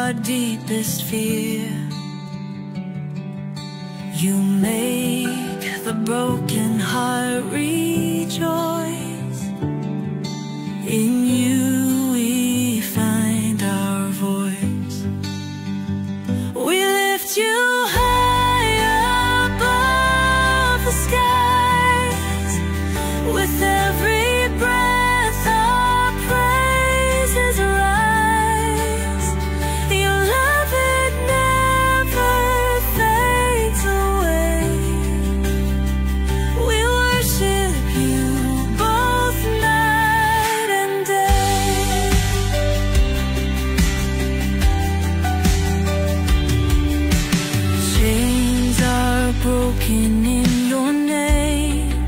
our deepest fear. You make the broken heart rejoice. In you we find our voice. We lift you high above the skies. With every breath our praises rise. Your love, it never fades away. We worship you both night and day. Chains are broken in your name.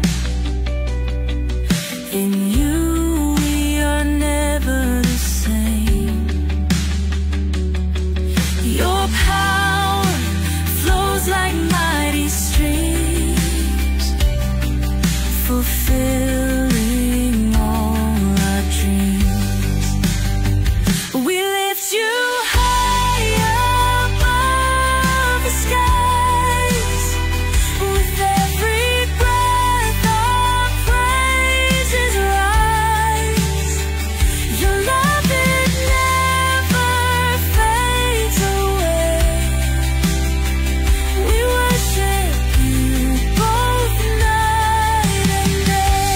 In you we are never the same. Your power flows like mighty streams, fulfilling all our dreams. We lift you high above the skies. With every breath our praises rise. Your love, it never fades away. We worship you both night and day.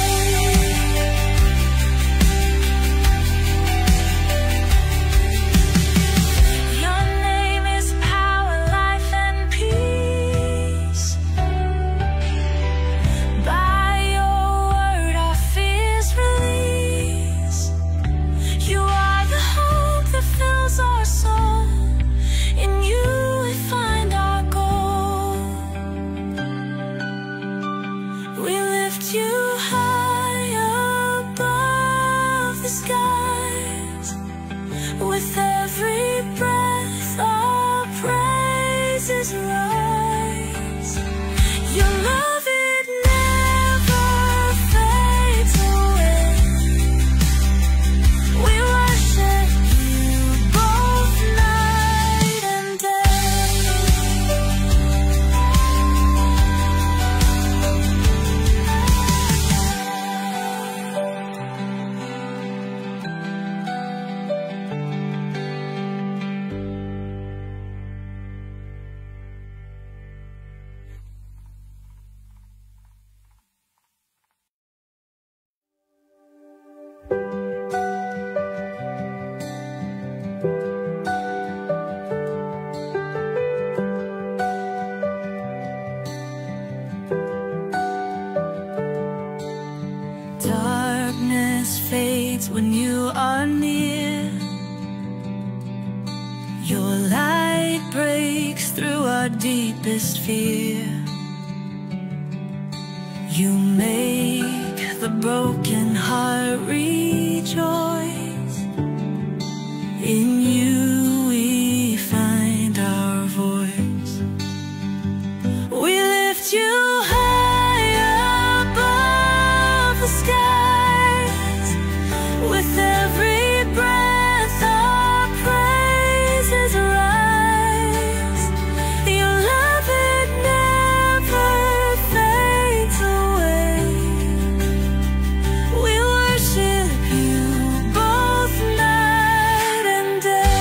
Your name is power, life, and peace. By your word our fears release. You are the hope that fills our soul. In you we find our goal. We lift you high above the skies. With every breath our praises rise. Your love, it never fades away. We worship you both night and day. Darkness fades when you are near. Your light breaks through our deepest fear. You make the broken heart rejoice. In you we find our voice. We lift you high above the skies. With every breath our praises rise. Your love, it never fades away. We worship you both night and day.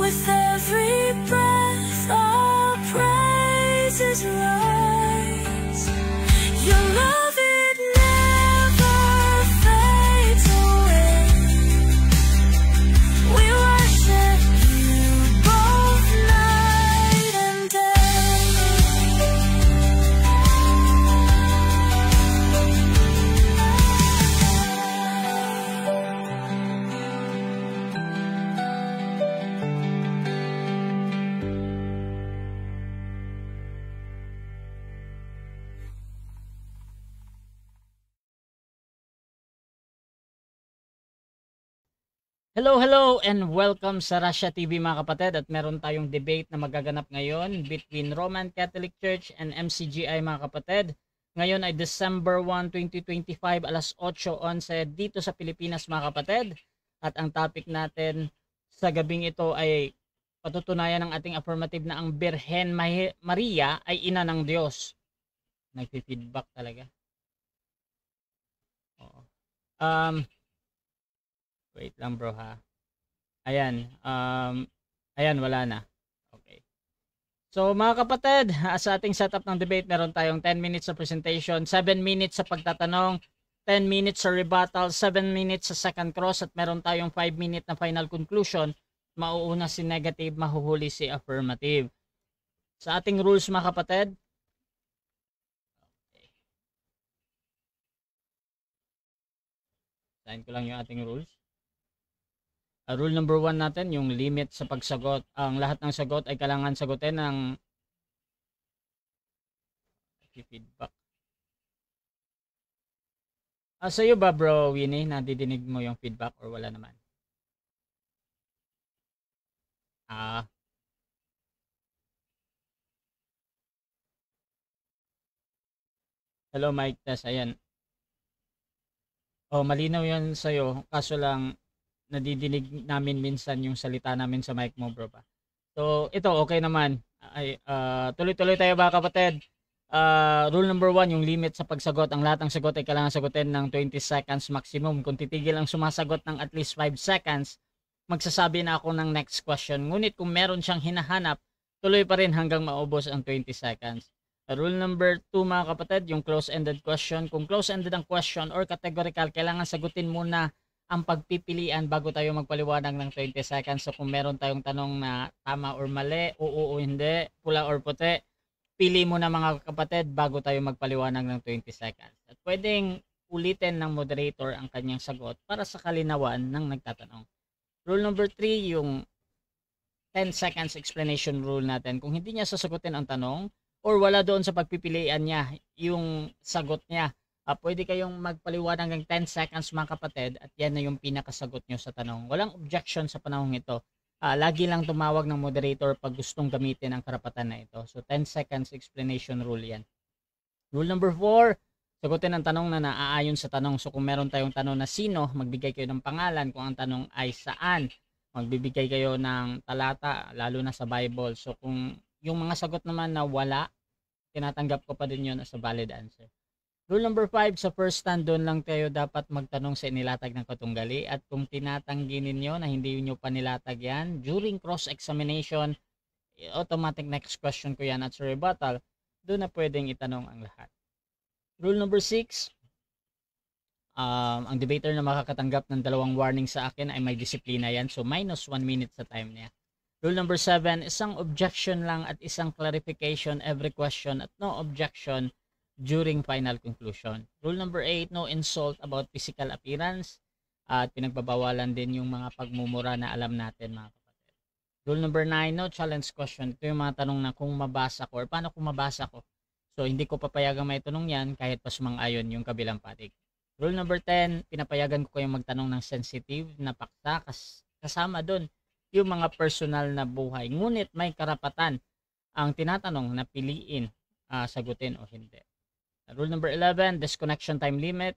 With every breath, our praises rise. Your love, it never fades away. We worship you both night and day. Hello, hello, and welcome sa Russia TV mga kapatid. At meron tayong debate na magaganap ngayon between Roman Catholic Church and MCGI mga kapatid. Ngayon ay December 1, 2025, alas 8:11 dito sa Pilipinas mga kapatid. At ang topic natin sa gabing ito ay patutunayan ng ating affirmative na ang Birhen Maria ay ina ng Diyos. Nagpi-feedback talaga. Oo. Wait lang bro ha. Ayan. Ayan, wala na. Okay. So mga kapatid, sa ating setup ng debate, meron tayong 10 minutes sa presentation, 7 minutes sa pagtatanong, 10 minutes sa rebuttal, 7 minutes sa second cross, at meron tayong 5 minute na final conclusion. Mauuna si negative, mahuhuli si affirmative. Sa ating rules mga kapatid, okay. Sign ko lang yung ating rules. Rule number 1 natin, yung limit sa pagsagot. Ang lahat ng sagot ay kailangan sagutin ng feedback. Sa iyo ba bro Winnie, nadidinig mo yung feedback or wala naman? Hello Mike Tess, ayan. Oh, malinaw yan sa'yo, kaso lang nadidinig namin minsan yung salita namin sa mic mo bro pa. So ito okay naman. Ay, tuloy-tuloy tayo ba kapatid? Rule number 1, yung limit sa pagsagot. Ang lahat ng sagot ay kailangan sagutin ng 20 seconds maximum. Kung titigil ang sumasagot ng at least 5 seconds, magsasabi na ako ng next question. Ngunit kung meron siyang hinahanap, tuloy pa rin hanggang maubos ang 20 seconds. Rule number 2 mga kapatid, yung close-ended question. Kung close-ended ang question or categorical, kailangan sagutin muna ang pagpipilian bago tayo magpaliwanag ng 20 seconds. So kung meron tayong tanong na tama or mali, oo o hindi, pula or puti, pili mo na mga kapatid bago tayo magpaliwanag ng 20 seconds. At pwedeng ulitin ng moderator ang kanyang sagot para sa kalinawan ng nagtatanong. Rule number 3, yung 10 seconds explanation rule natin. Kung hindi niya sasagutin ang tanong or wala doon sa pagpipilian niya yung sagot niya, pwede kayong magpaliwanag ng 10 seconds mga kapatid at yan na yung pinakasagot nyo sa tanong. Walang objection sa panahong ito. Lagi lang tumawag ng moderator pag gustong gamitin ang karapatan na ito. So 10 seconds explanation rule yan. Rule number 4, sagutin ang tanong na naaayon sa tanong. So kung meron tayong tanong na sino, magbigay kayo ng pangalan. Kung ang tanong ay saan, magbibigay kayo ng talata, lalo na sa Bible. So kung yung mga sagot naman na wala, tinatanggap ko pa din yun as a valid answer. Rule number 5, sa first stand doon lang tayo dapat magtanong sa inilatag ng katunggali, at kung tinatanggi ninyo na hindi nyo pa nilatag yan, during cross-examination, automatic next question ko yan at sa rebuttal, doon na pwedeng itanong ang lahat. Rule number 6, ang debater na makakatanggap ng 2 warning sa akin ay may disiplina yan, so minus 1 minute sa time niya. Rule number 7, isang objection lang at isang clarification every question at no objection during final conclusion. Rule number 8, no insult about physical appearance, at pinagbabawalan din yung mga pagmumura na alam natin mga kapatid. Rule number 9, no challenge question. Ito yung mga tanong na kung mabasa ko or paano kung mabasa ko. So hindi ko papayagang may tanong yan kahit pa sumang-ayon yung kabilang panig. Rule number 10, pinapayagan ko kayong magtanong ng sensitive na paksa, kasama doon yung mga personal na buhay. Ngunit may karapatan ang tinatanong na piliin, sagutin o hindi. Rule number 11, disconnection time limit.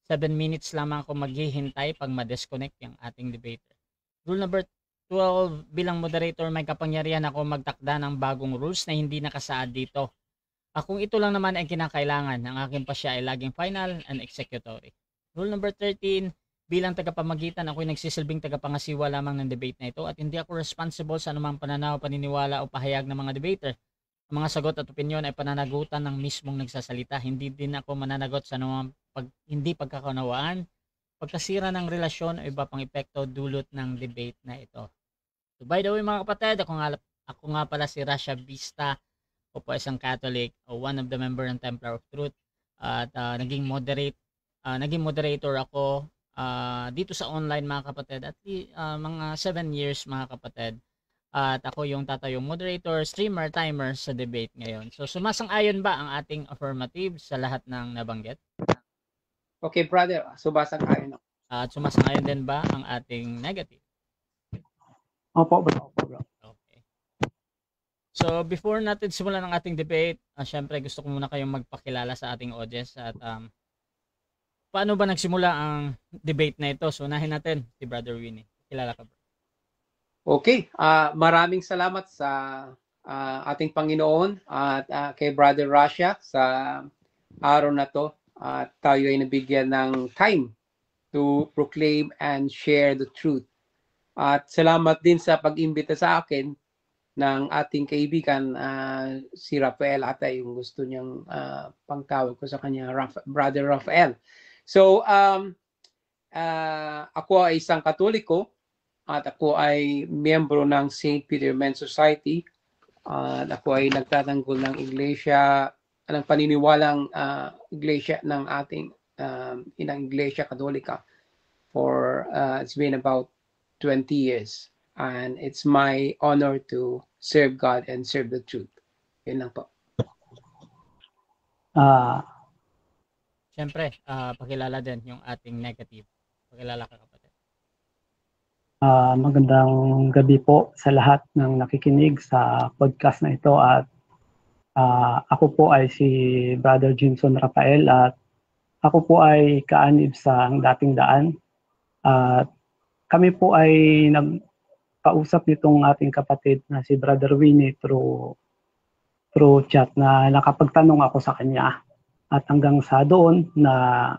7 minutes lamang ako maghihintay pag ma-disconnect yung ating debater. Rule number 12, bilang moderator, may kapangyarihan ako magtakda ng bagong rules na hindi nakasaad dito. Kung ito lang naman ay kinakailangan, ang aking pasya ay laging final and executory. Rule number 13, Bilang tagapamagitan, ako'y nagsisilbing tagapangasiwa lamang ng debate na ito at hindi ako responsible sa anumang pananaw, paniniwala o pahayag ng mga debater. Ang mga sagot at opinyon ay pananagutan ng mismong nagsasalita. Hindi din ako mananagot sa anumang hindi pagkakaunawaan, pagkasira ng relasyon o iba pang epekto dulot ng debate na ito. So by the way mga kapatid, ako nga pala si Rasha Vista. Ako po isang Catholic, one of the member ng Templar of Truth at naging moderator ako dito sa online mga kapatid at mga 7 years mga kapatid. At ako yung tatayong moderator, streamer, timer sa debate ngayon. So sumasang-ayon ba ang ating affirmative sa lahat ng nabanggit? Okay, brother. Sumasang-ayon ako. At sumasang-ayon din ba ang ating negative? Opo, bro. Okay. So before natin simulan ang ating debate, syempre gusto ko muna kayong magpakilala sa ating audience at paano ba nagsimula ang debate na ito? So unahin natin si Brother Winnie. Kilala ka bro. Okay, maraming salamat sa ating Panginoon at kay Brother Rasha sa araw na to. Tayo ay nabigyan ng time to proclaim and share the truth. At salamat din sa pag-imbita sa akin ng ating kaibigan, si Rafael ata yung gusto niyang pangtawag ko sa kanya, Brother Rafael. So, ako ay isang Katoliko at ako ay miyembro ng St. Peter Men's Society. At ako ay nagtatanggol ng iglesia, ng paniniwalang iglesia ng ating inang iglesia Katolika for it's been about 20 years. And it's my honor to serve God and serve the truth. Yun lang po. Siyempre, pakilala din yung ating negative. Pakilala ka kapatid. Magandang gabi po sa lahat ng nakikinig sa podcast na ito at ako po ay si Brother Jimson Rafael at ako po ay kaanib sa dating daan at kami po ay nagkausap nitong ating kapatid na si Brother Winnie through chat na nakapagtanong ako sa kanya at hanggang sa doon na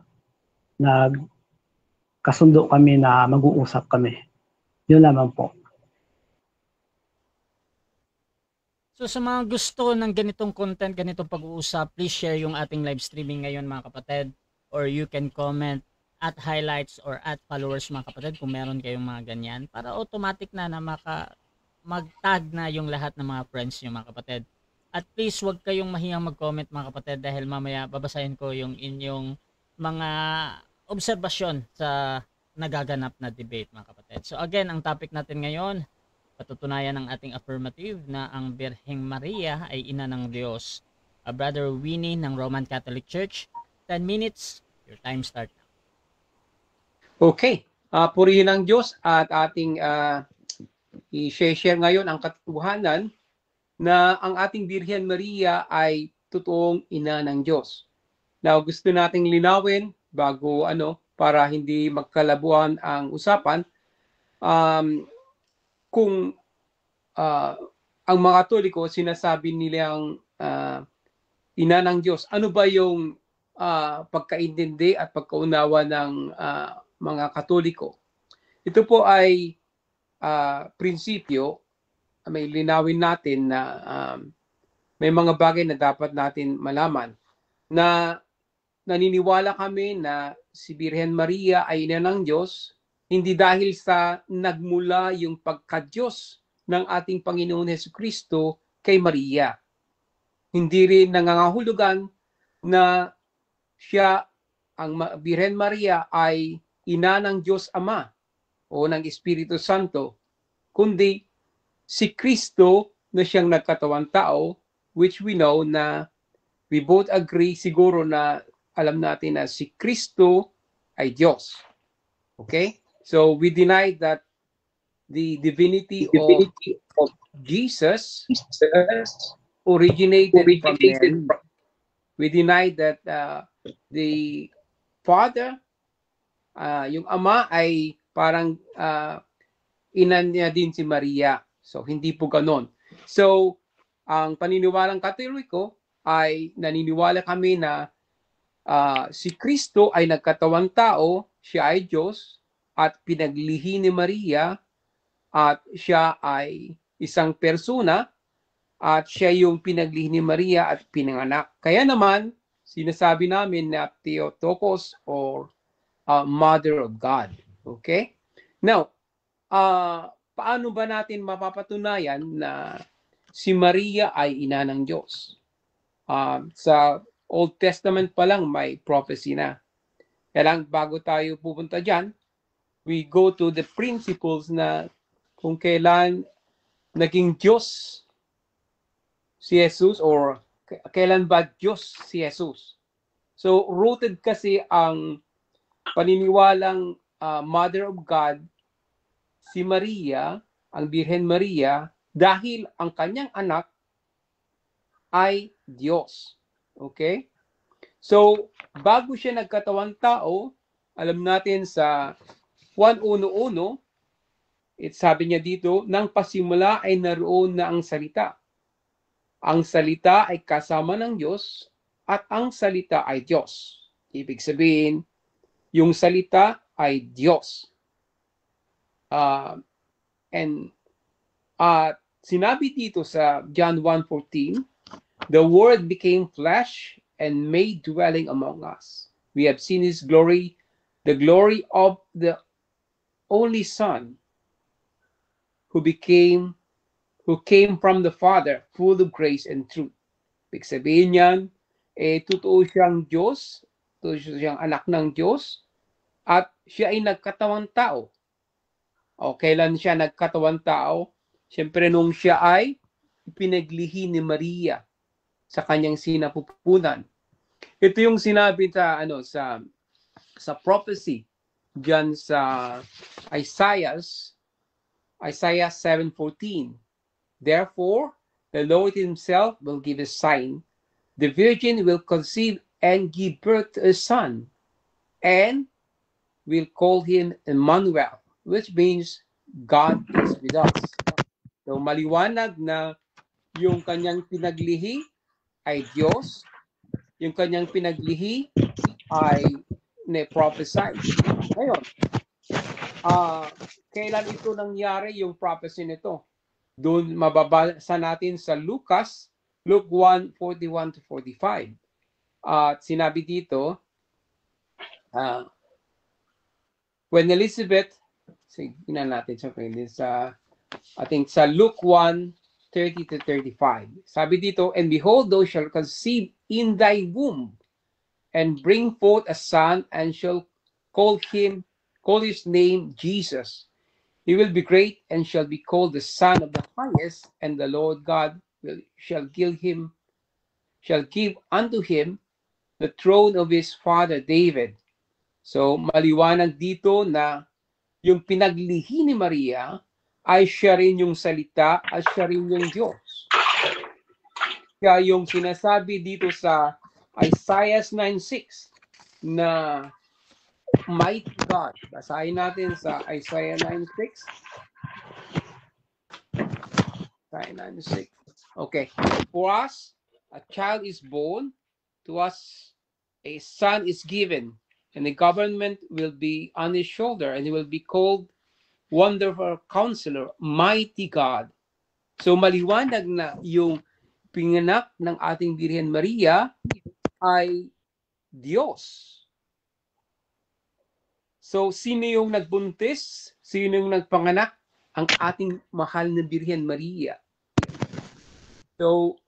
nagkasundo kami na mag-uusap kami. Yun lamang po. So sa mga gusto ng ganitong content, ganitong pag-uusap, please share yung ating live streaming ngayon mga kapatid. Or you can comment at highlights or at followers mga kapatid kung meron kayong mga ganyan. Para automatic na mag-tag na yung lahat ng mga friends nyo mga kapatid. At please huwag kayong mahiyang mag-comment mga kapatid dahil mamaya babasahin ko yung inyong mga obserbasyon sa nagaganap na debate mga kapatid. So again, ang topic natin ngayon, patutunayan ng ating affirmative na ang Birheng Maria ay ina ng Diyos. Brother Winnie ng Roman Catholic Church, 10 minutes, your time start now. Okay, purihin ang Diyos at ating i-share ngayon ang katotohanan na ang ating Birhen Maria ay totoong ina ng Diyos. Now, gusto nating linawin bago para hindi magkalabuan ang usapan, kung ang mga Katoliko sinasabi nilang ina ng Diyos, ano ba yung pagkaintindi at pagkaunawa ng mga Katoliko? Ito po ay prinsipyo, may linawin natin na may mga bagay na dapat natin malaman na naniniwala kami na si Birhen Maria ay ina ng Diyos, hindi dahil sa nagmula yung pagka-Diyos ng ating Panginoon Hesukristo kay Maria. Hindi rin nangangahulugan na siya, ang Birhen Maria, ay ina ng Diyos Ama o ng Espiritu Santo, kundi si Kristo na siyang nagkatawang tao, which we know na we both agree siguro na alam natin na si Kristo ay Diyos. Okay? So we deny that the divinity of Jesus originated from men. We deny that the Father, yung Ama ay parang ina niya din si Maria. So hindi po ganon. So ang paniniwalang Katoliko ay naniniwala kami na si Kristo ay nagkatawang tao, siya ay Diyos at pinaglihi ni Maria at siya ay isang persona at siya yung pinaglihi ni Maria at pinanganak. Kaya naman, sinasabi namin na Theotokos or Mother of God. Okay? Now, paano ba natin mapapatunayan na si Maria ay ina ng Diyos? Sa Old Testament pa lang may prophecy na. Kaya lang, bago tayo pupunta dyan, we go to the principles na kung kailan naging Diyos si Jesus or kailan ba Diyos si Jesus. So, rooted kasi ang paniniwalang Mother of God, si Maria, ang Birhen Maria, dahil ang kanyang anak ay Diyos. Okay? So, bago siya nagkatawang tao, alam natin sa 1:1, sabi niya dito, nang pasimula ay naroon na ang salita. Ang salita ay kasama ng Diyos at ang salita ay Diyos. Ibig sabihin, yung salita ay Diyos. Sinabi dito sa John 1:14, the Word became flesh and made dwelling among us. We have seen His glory, the glory of the only Son, who came from the Father, full of grace and truth. Ibig sabihin niyan, totoo siyang Diyos, totoo siyang anak ng Diyos, at siya ay nagkatawang tao. O kailan siya nagkatawang tao? Siyempre nung siya ay pinaglihi ni Maria sa kanyang sinapupunan. Ito yung sinabi sa prophecy diyan sa Isaiah 7:14. Therefore, the Lord himself will give a sign. The virgin will conceive and give birth to a son, and will call him Emmanuel, which means God is with us. So maliwanag na yung kanyang pinaglihi ay Diyos, yung kanyang pinaglihi ay ne-prophesy. Ngayon, kailan ito nangyari yung prophecy nito? Doon mababasa natin sa Luke 1:41-45. At sinabi dito, when Elizabeth, tingnan natin sa I think sa Luke 1:30-35. Sabi dito, and behold, thou shalt conceive in thy womb, and bring forth a son, and shall call his name Jesus. He will be great, and shall be called the Son of the Highest, and the Lord God shall give unto him the throne of his father David. So maliwanag dito na yung pinaglihi ni Maria ay siya rin yung salita at siya rin yung Diyos. Kaya yung sinasabi dito sa Isaiah 9:6 na mighty God. Basahin natin sa Isaiah 9:6. Isaiah 9:6. Okay. For us, a child is born, to us a son is given, and the government will be on his shoulder, and he will be called Wonderful Counselor, Mighty God. So maliwanag na yung pinganak ng ating Birhen Maria ay Diyos. So sino yung nagbuntis? Sino yung nagpanganak? Ang ating mahal na Birhen Maria. So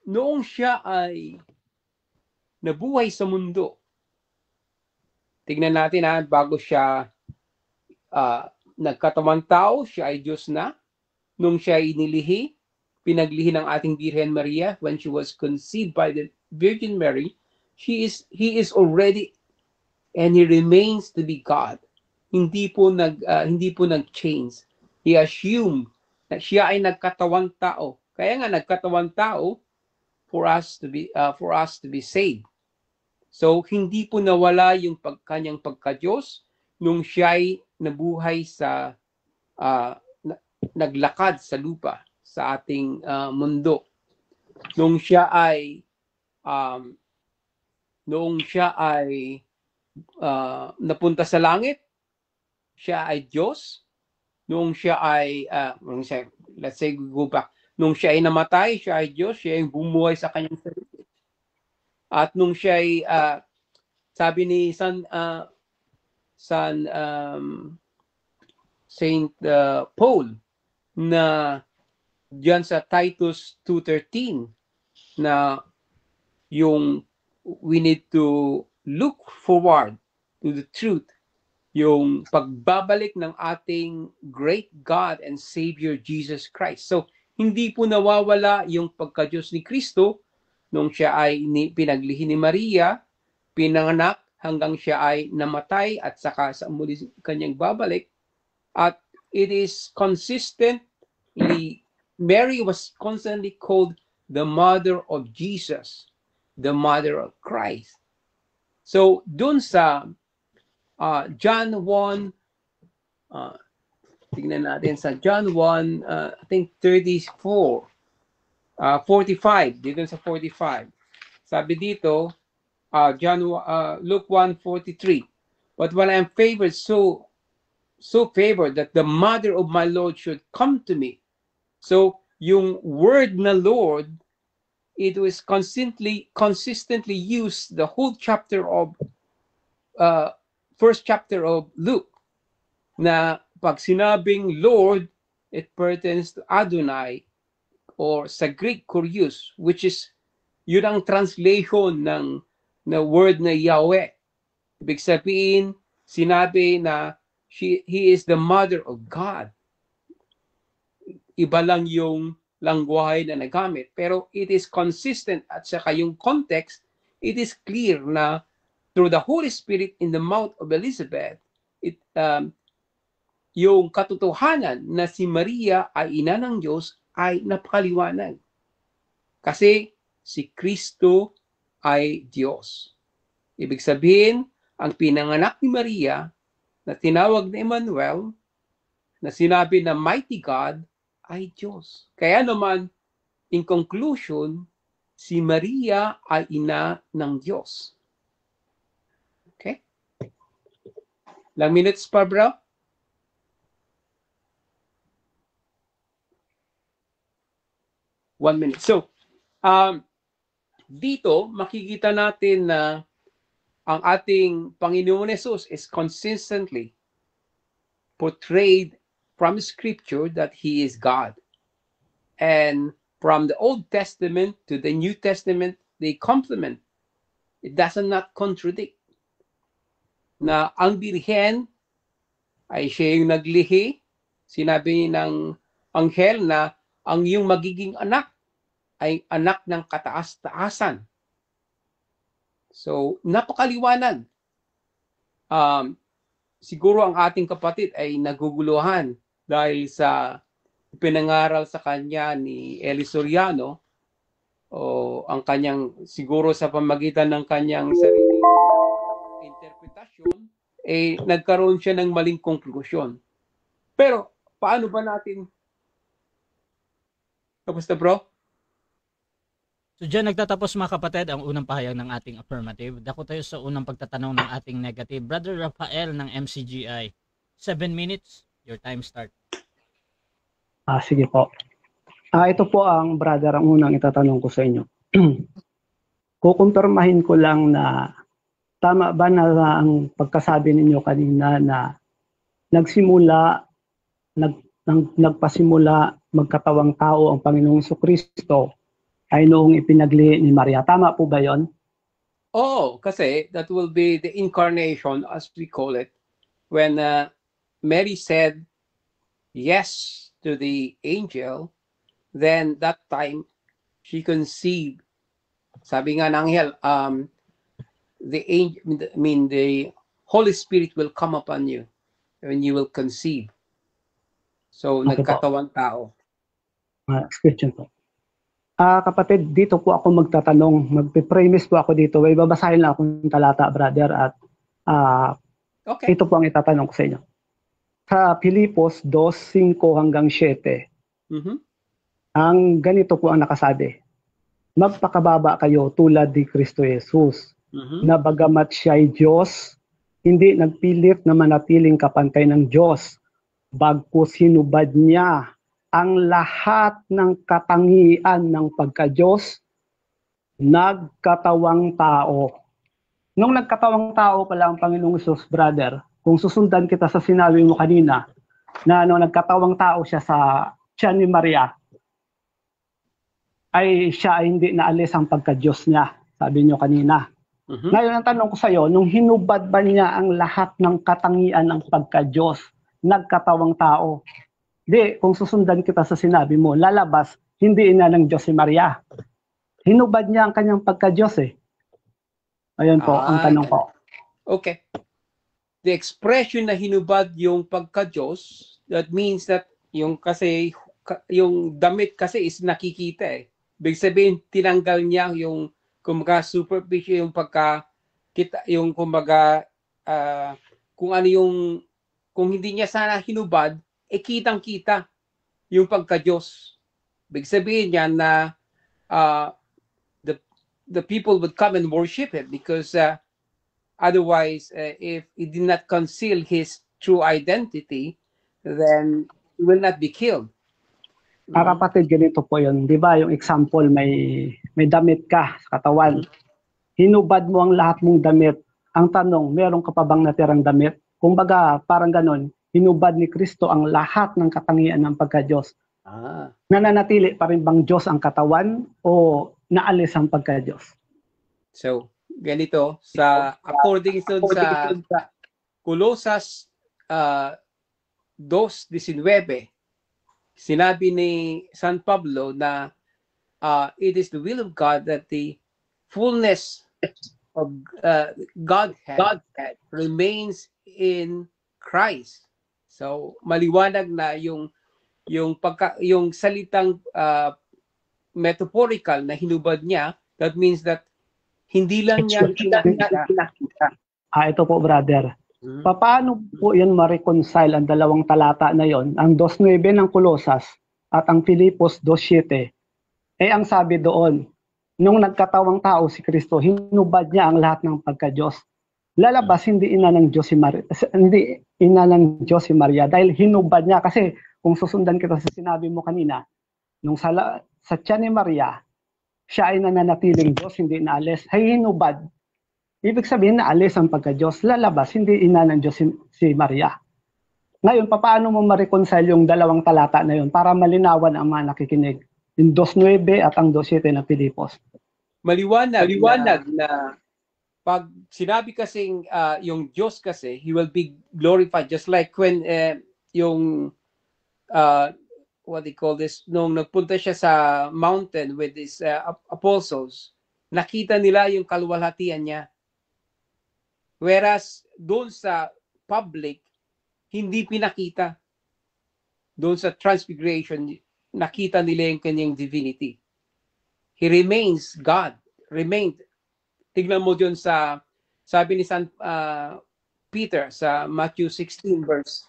noong siya ay nabuhay sa mundo, tignan natin bago siya nagkatawang tao, siya ay Diyos na. Nung siya ay inilihi, pinaglihi ng ating Birhen Maria, when she was conceived by the Virgin Mary, he is already and he remains to be God. Hindi po nag-change. He assumed na siya ay nagkatawang tao. Kaya nga nagkatawang tao for us to be saved. So hindi po nawala yung kanyang pagka-Diyos nung siya ay nabuhay sa naglakad sa lupa sa ating mundo. Nung siya ay napunta sa langit, siya ay Diyos. Nung siya ay, let's say, go back, nung siya ay namatay, siya ay Diyos, siya ay bumuhay sa kanyang sarili. At nung siya ay, sabi ni Saint Paul, na diyan sa Titus 2:13, na yung we need to look forward to the truth, yung pagbabalik ng ating great God and Savior Jesus Christ. So, hindi po nawawala yung pagka-Diyos ni Kristo nung siya ay pinaglihi ni Maria, pinanganak hanggang siya ay namatay at saka sa muli kanyang babalik. At it is consistently, Mary was constantly called the mother of Jesus, the mother of Christ. So, dun sa John 1, tignan natin sa John 1, I think 34, 45, dito sa 45. Sabi dito, Luke 1:43. But when I am favored, so favored that the mother of my Lord should come to me. So, yung word na Lord, it was consistently used the whole chapter of first chapter of Luke, na pag sinabing Lord, it pertains to Adonai, or sa Greek, Kurios, which is, yun ang translation ng word na Yahweh. Ibig sabihin, sinabi na he is the mother of God. Iba lang yung langwahe na nagamit, pero it is consistent, at saka yung context, it is clear na through the Holy Spirit in the mouth of Elizabeth, yung katotohanan na si Maria ay ina ng Diyos ay napakaliwanag. Kasi si Kristo ay Diyos. Ibig sabihin, ang pinanganak ni Maria na tinawag na Emmanuel, na sinabi na mighty God, ay Diyos. Kaya naman, in conclusion, si Maria ay ina ng Diyos. Okay? Ilang minutes pa, bro? One minute. So, dito, makikita natin na ang ating Panginoon Jesus is consistently portrayed from Scripture that He is God. And from the Old Testament to the New Testament, they complement. It does not contradict. Na ang Birhen ay siya yung naglihi. Sinabi ng anghel na ang iyong magiging anak ay anak ng kataas-taasan. So, napakaliwanag. Siguro ang ating kapatid ay naguguluhan dahil sa pinangaral sa kanya ni Eli Soriano, o ang kanyang, siguro sa pamagitan ng kanyang sariling interpretasyon, nagkaroon siya ng maling konklusyon. Pero, paano ba natin? Kamusta, bro? So dyan nagtatapos mga kapatid ang unang pahayag ng ating affirmative. Dako tayo sa unang pagtatanong ng ating negative. Brother Rafael ng MCGI. 7 minutes, your time start. Sige po. Ito po ang brother ang unang itatanong ko sa inyo. Kukumpirmahin ko lang na tama ba na ang pagkasabi ninyo kanina na nagpasimula magkatawang tao ang Panginoong Jesucristo ay noong ipinagli ni Maria. Tama po ba yon? Oh, kasi that will be the incarnation, as we call it, when Mary said yes to the angel, then that time she conceived. Sabi nga ng anghel, the Holy Spirit will come upon you when you will conceive. So, okay, nagkatawang tao. Question po. Kapatid, dito po ako magtatanong. Magpipremise po ako dito. May babasahin lang akong talata, brother. At okay, ito po ang itatanong ko sa inyo. Sa Filipos 2:5 hanggang 7, ang ganito po ang nakasabi. Magpakababa kayo tulad ni Kristo Jesus, na bagamat siya ay Diyos, hindi nagpilit na manatiling kapantay ng Diyos. Bagkus hinubad niya ang lahat ng katangian ng pagka-Diyos, nagkatawang tao. Nung nagkatawang tao pala ang Panginoong Hesus, brother, kung susundan kita sa sinabi mo kanina, na nagkatawang tao siya sa tiyan ni Maria, ay siya ay hindi naalis ang pagka-Diyos niya, sabi niyo kanina. Ngayon ang tanong ko sa iyo, nung hinubad ba niya ang lahat ng katangian ng pagka-Diyos, nagkatawang tao? Di, kung susundan kita sa sinabi mo, lalabas, hindi ina ng Diyos si Maria. Hinubad niya ang kanyang pagka-Diyos eh. Ayun po, ang tanong ko. Okay. The expression na hinubad yung pagka-Diyos, that means that yung damit kasi is nakikita eh. Ibig sabihin, tinanggal niya yung kumbaga superficial, yung pagka-kita, yung kumbaga kung ano yung, kung hindi niya sana hinubad, kitang-kita yung pagka-Diyos. Ibig sabihin niya na the people would come and worship Him because otherwise, if He did not conceal His true identity, then He will not be killed. Kapatid, ganito po yun. Di ba yung example, may damit ka sa katawan. Hinubad mo ang lahat mong damit. Ang tanong, meron ka pa bang natirang damit? Kumbaga, parang ganon, hinubad ni Kristo ang lahat ng katangian ng pagka-Diyos. Nananatili pa rin bang Diyos ang katawan o naalis ang pagka-Diyos? So, ganito, according to sa Colosas 2:19, sinabi ni San Pablo na it is the will of God that the fullness of Godhead remains in Christ. So maliwanag na yung salitang metaphorical na hinubad niya, that means that hindi lang niya pinakita. Ito po, brother. Paano po yun ma-reconcile ang dalawang talata na yon, ang 2.9 ng Colosas at ang Filipos 2.7? Ang sabi doon, nung nagkatawang tao si Kristo, hinubad niya ang lahat ng pagka-Diyos. Lalabas, hindi ina ng Diyos si Maria, dahil hinubad niya. Kasi kung susundan kita sa sinabi mo kanina, nung sa tiyan ni Maria, siya ay nananatiling Diyos, hindi naalis, ay hinubad. Ibig sabihin na alis ang pagka-Diyos, lalabas, hindi ina ng Diyos si Maria. Ngayon, paano mo ma-reconcile yung dalawang talata na yun para malinawan ang mga nakikinig? Yung 2.9 at ang 2.7 ng Filipos. Maliwanag na pag sinabi kasing yung Diyos kasi, He will be glorified. Just like when yung, what they call this, nung nagpunta siya sa mountain with his apostles, nakita nila yung kaluwalhatian niya. Whereas doon sa public, hindi pinakita. Doon sa transfiguration, nakita nila yung kanyang divinity. He remains God. Remained. Tignan mo doon sa, sabi ni San Peter sa Matthew 16 verse.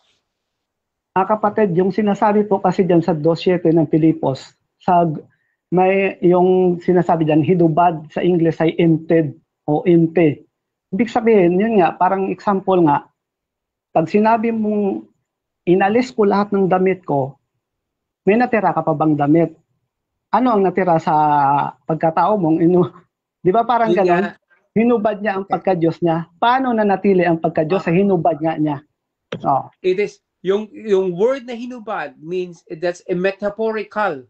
Kapatid, yung sinasabi po kasi dyan sa 2.7 ng Filipos, may yung sinasabi dyan, hinubad sa English ay emptied o empty. Ibig sabihin, yun nga, parang example nga, pag sinabi mong inalis ko lahat ng damit ko, may natira ka pa bang damit? Ano ang natira sa pagkatao mong di ba parang gano'n? Hinubad niya ang pagka-Diyos niya. Paano nanatili ang pagka-Diyos sa hinubad niya? It is, yung word na hinubad means that's a metaphorical.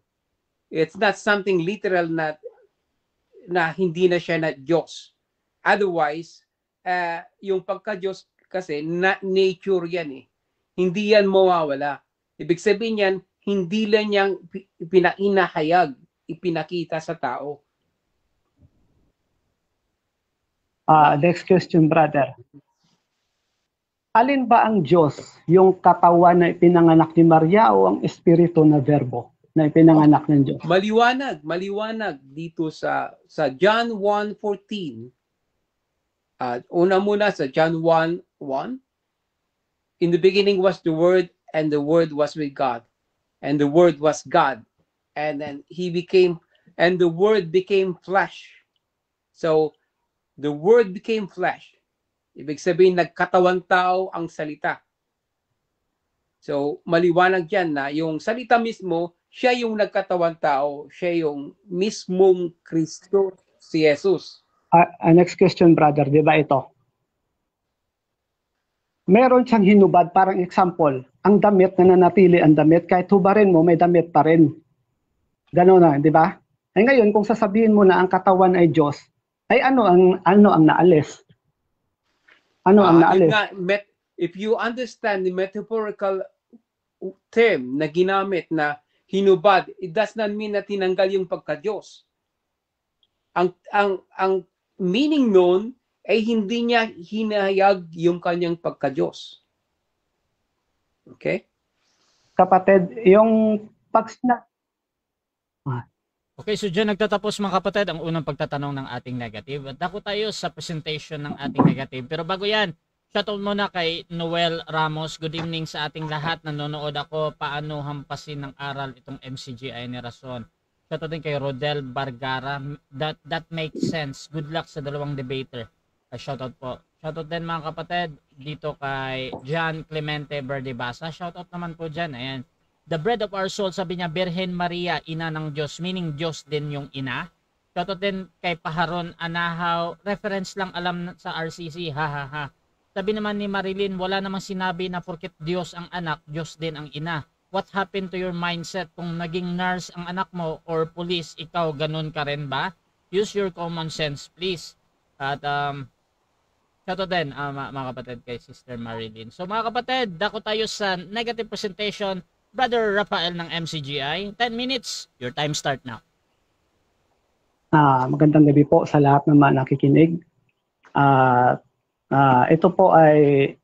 It's not something literal na hindi na siya na Diyos. Otherwise, yung pagka-Diyos kasi nature yan eh. Hindi yan mawawala. Ibig sabihin yan, hindi lang niyang pinainahayag, ipinakita sa tao. Next question, brother. Alin ba ang Diyos? Yung katawan na ipinanganak ni Maria o ang espiritu na verbo na ipinanganak ng Diyos? Maliwanag dito sa John 1:14. Una muna sa John 1:1. In the beginning was the Word, and the Word was with God, and the Word was God, and then the Word became flesh. So the Word became flesh. Ibig sabihin, nagkatawan tao ang salita. So, maliwanag yan na yung salita mismo, siya yung nagkatawan tao, siya yung mismong Kristo, si Jesus. Next question, brother, di ba ito? Meron siyang hinubad, parang example, ang damit na nanatili ang damit, kahit hubarin mo, may damit pa rin. Gano'n na, di ba? Eh ngayon, kung sasabihin mo na ang katawan ay Diyos, ay ano ang naalis? Ano ang naalis? If you understand the metaphorical term na ginamit na hinubad, it does not mean na tinanggal yung pagka-Diyos. Ang meaning nun ay hindi niya hinahayag yung kanyang pagka-Diyos. Okay? Kapatid, yung Okay, so dyan nagtatapos mga kapatid ang unang pagtatanong ng ating negative. At dako tayo sa presentation ng ating negative. Pero bago yan, shoutout muna kay Noel Ramos. Good evening sa ating lahat. Nanonood ako paano hampasin ng aral itong MCGI ni Rason. Shoutout din kay Rodel Bargara. That makes sense. Good luck sa dalawang debater. Shoutout po. Shoutout din mga kapatid dito kay John Clemente Berdibasa. Shoutout naman po dyan. Ayan. The bread of our soul, sabi niya, Birhen Maria, ina ng Diyos, meaning Diyos din yung ina. Shoutout din kay Paharon Anahaw, reference lang alam sa RCC, ha ha ha. Sabi naman ni Marilyn, wala namang sinabi na porket Diyos ang anak, Diyos din ang ina. What happened to your mindset kung naging nurse ang anak mo or police, ikaw ganun ka rin ba? Use your common sense, please. At shoutout din mga kapatid kay Sister Marilyn. So mga kapatid, dako tayo sa negative presentation. Brother Rafael ng MCGI, 10 minutes, your time start now. Magandang gabi po sa lahat ng mga nakikinig. Ito po ay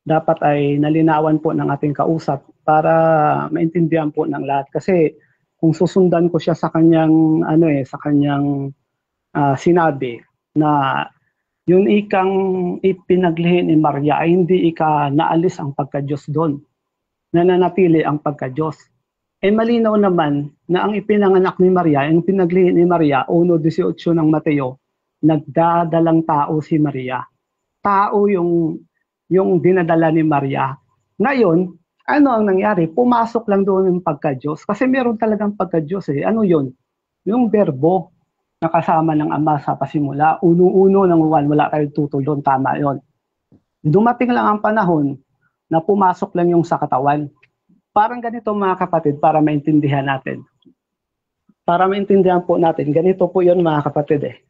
dapat ay nalinawan po ng ating kausap para maintindihan po ng lahat. Kasi kung susundan ko siya sa kanyang sinabi na yun ikang ipinaglihin ni Maria ay hindi naalis ang pagka-Diyos doon. Nananatili ang pagka-Diyos. Malinaw naman na ang ipinanganak ni Maria, ang pinaglihin ni Maria, 1:18 ng Mateo, nagdadalang tao si Maria. Tao yung dinadala ni Maria. Ngayon, ano ang nangyari? Pumasok lang doon yung pagka-Diyos. Kasi meron talagang pagka-Diyos eh. Ano yun? Yung verbo na kasama ng Ama sa pasimula. Uno-uno ng uwan, wala kayong tutol doon. Tama yun. Dumating lang ang panahon na pumasok lang yung sa katawan. Parang ganito mga kapatid, para maintindihan natin. Para maintindihan po natin, ganito po yun mga kapatid eh.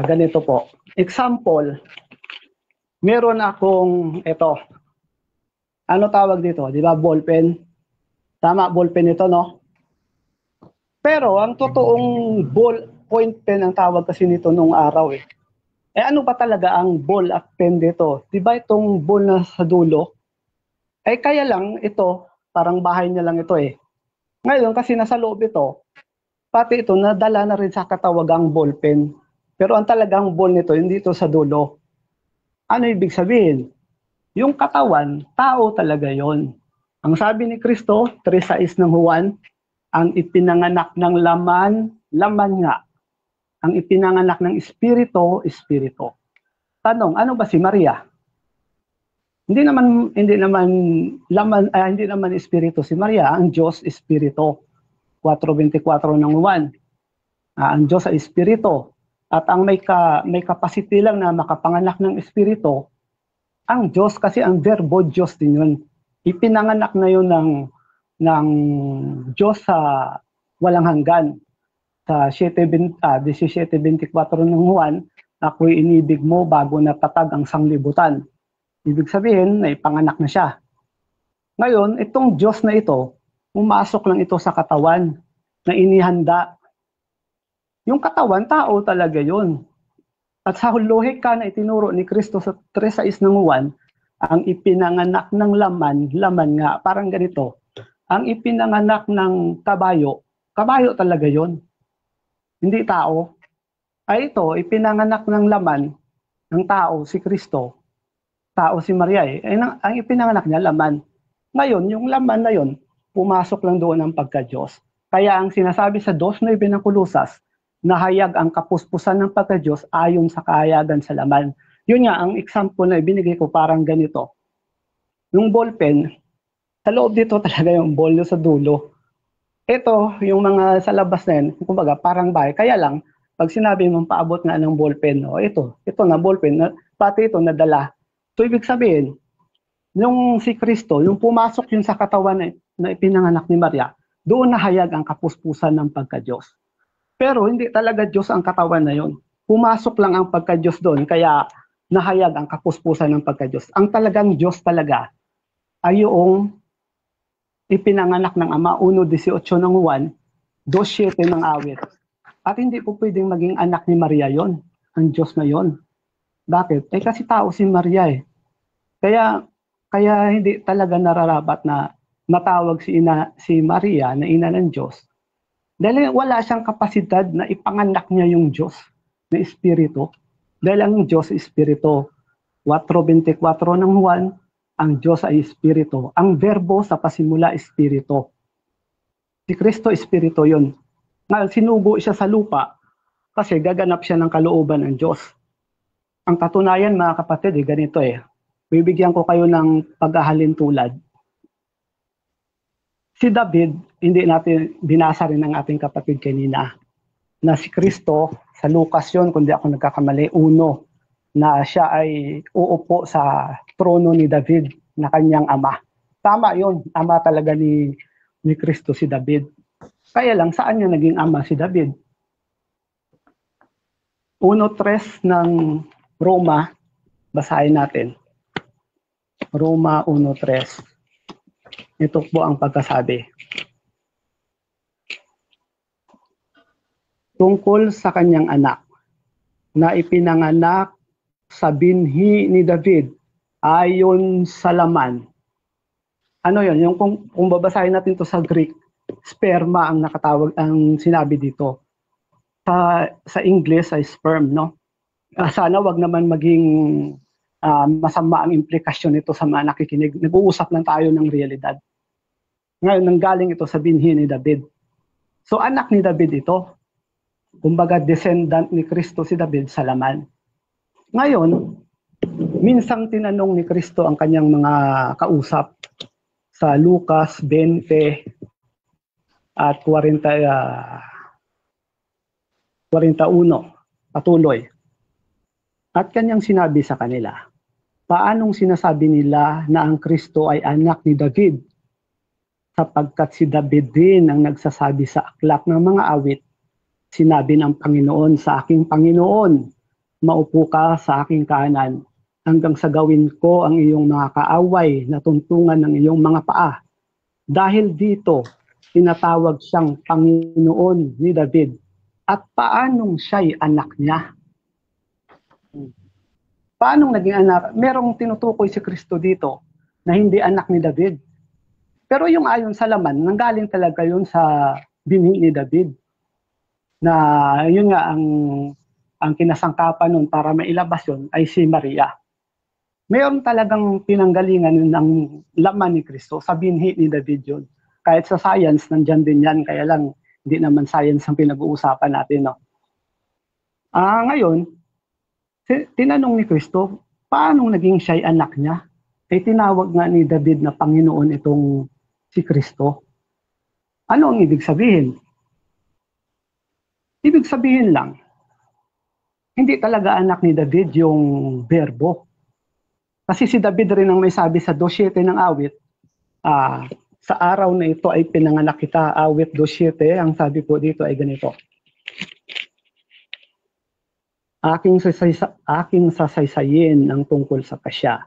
Ganito po. Example, meron akong ito. Ano tawag dito? Di ba ballpen? Tama, ballpen ito, no? Pero ang totoong ballpoint pen ang tawag kasi nito nung araw eh. Ano ba talaga ang ball at pen dito? Diba itong ball na sa dulo? Kaya lang ito, parang bahay niya lang ito eh. Ngayon kasi nasa loob ito, pati ito nadala na rin sa katawagang ball pen. Pero ang talagang ball nito, hindi ito sa dulo. Ano ibig sabihin? Yung katawan, tao talaga yon. Ang sabi ni Kristo, 3:6 ng Juan, ang ipinanganak ng laman, laman nga. Ang ipinanganak ng espiritu, espiritu. Tanong, ano ba si Maria? Hindi naman espiritu si Maria, ang Diyos espiritu. 4:24 ng Juan. Ang Diyos ay espiritu. At ang may capacity lang na makapanganak ng espiritu, ang Diyos kasi ang verbo Diyos din yun. Ipinanganak na yun ng Diyos sa walang hanggan. Sa 17:24 ng Juan, ako'y inibig mo bago natatag ang sanglibutan. Ibig sabihin, naipanganak na siya. Ngayon, itong Diyos na ito, pumasok lang ito sa katawan na inihanda. Yung katawan, tao talaga yun. At sa lohika na itinuro ni Kristo sa 3:6 ng Juan, ang ipinanganak ng laman, laman nga, parang ganito. Ang ipinanganak ng kabayo, kabayo talaga yun. Hindi tao. Ito, ipinanganak ng laman ng tao, si Kristo. Tao si Maria eh. Ang ipinanganak niya, laman. Ngayon, yung laman na yun, pumasok lang doon ang pagka-Diyos. Kaya ang sinasabi sa 2:9 ng Kolosas, nahayag ang kapuspusan ng pagka-Diyos ayon sa kahayagan sa laman. Yun nga, ang example na ibinigay ko parang ganito. Yung ballpen, sa loob dito talaga yung ball sa dulo. Ito, yung mga sa labas na yun, kumbaga parang bahay. Kaya lang, pag sinabi mong paabot nga ng ballpen, ito na ballpen, pati ito nadala. So ibig sabihin, yung si Kristo, yung pumasok yun sa katawan na ipinanganak ni Maria, doon nahayag ang kapuspusan ng pagka-Diyos. Pero hindi talaga Diyos ang katawan na yun. Pumasok lang ang pagka-Diyos doon, kaya nahayag ang kapuspusan ng pagka-Diyos. Ang talagang Diyos talaga ay yung ipinanganak ng Ama, 1:18 ng Juan, 2:7 ng awit. At hindi po pwedeng maging anak ni Maria yon, ang Diyos na yon. Bakit? Kasi tao si Maria eh. Kaya hindi talaga nararapat na matawag si Maria na ina ng Diyos. Dahil wala siyang kapasidad na ipanganak niya yung Diyos na Espiritu. Dahil ang Diyos Espiritu. 4:24 ng Juan, ang Diyos ay Espiritu. Ang verbo sa pasimula, Espiritu. Si Kristo, Espiritu yun. Ngayon, sinugo siya sa lupa kasi gaganap siya ng kalooban ng Diyos. Ang katunayan, mga kapatid, ganito eh. Bibigyan ko kayo ng paghahalin tulad. Si David, hindi natin binasa rin ng ating kapatid kanina, na si Kristo, sa Lucas yun, kung di ako nagkakamali, 1, na siya ay uupo sa trono ni David na kanyang ama. Tama yun, ama talaga ni Kristo si David. Kaya lang, saan niya naging ama si David? 1:3 ng Roma, basahin natin. Roma 1:3. Ito po ang pagkasabi. Tungkol sa kanyang anak, na ipinanganak sa binhi ni David ayon sa laman. Ano yun? Yung kung babasahin natin to sa Greek, sperma ang nakatawag, ang sinabi dito. Sa English ay sperm, no? Sana wag naman maging masama ang implikasyon nito sa mga nakikinig. Nag-uusap lang tayo ng realidad. Ngayon, nanggaling ito sa binhi ni David. So, anak ni David ito. Kumbaga, descendant ni Kristo si David sa laman. Ngayon, minsang tinanong ni Kristo ang kanyang mga kausap sa Lucas 20 at 41. Patuloy. At kanyang sinabi sa kanila, paanong sinasabi nila na ang Kristo ay anak ni David? Sapagkat si David din ang nagsasabi sa aklat ng mga awit, sinabi ng Panginoon sa aking Panginoon, maupo ka sa aking kanan, hanggang sa gawin ko ang iyong mga kaaway na tuntungan ng iyong mga paa. Dahil dito, tinatawag siyang Panginoon ni David. At paanong siya'y anak niya? Paanong naging anak? Merong tinutukoy si Kristo dito na hindi anak ni David. Pero yung ayon sa laman, nanggaling talaga yun sa binhi ni David. Na yun nga ang kinasangkapan nun para mailabas yun ay si Maria. Mayroon talagang pinanggalingan ng laman ni Kristo sa binhi ni David yun. Kahit sa science, nandyan din yan. Kaya lang, hindi naman science ang pinag-uusapan natin. No? Ngayon, tinanong ni Kristo, paano naging siya'y anak niya? Tinawag nga ni David na Panginoon itong si Kristo. Ano ang ibig sabihin? Ibig sabihin lang, hindi talaga anak ni David yung verbo. Kasi si David rin ang may sabi sa 2:7 ng awit, sa araw na ito ay pinanganak kita, awit 2:7, ang sabi po dito ay ganito. Aking sasaysayin ang tungkol sa kasya.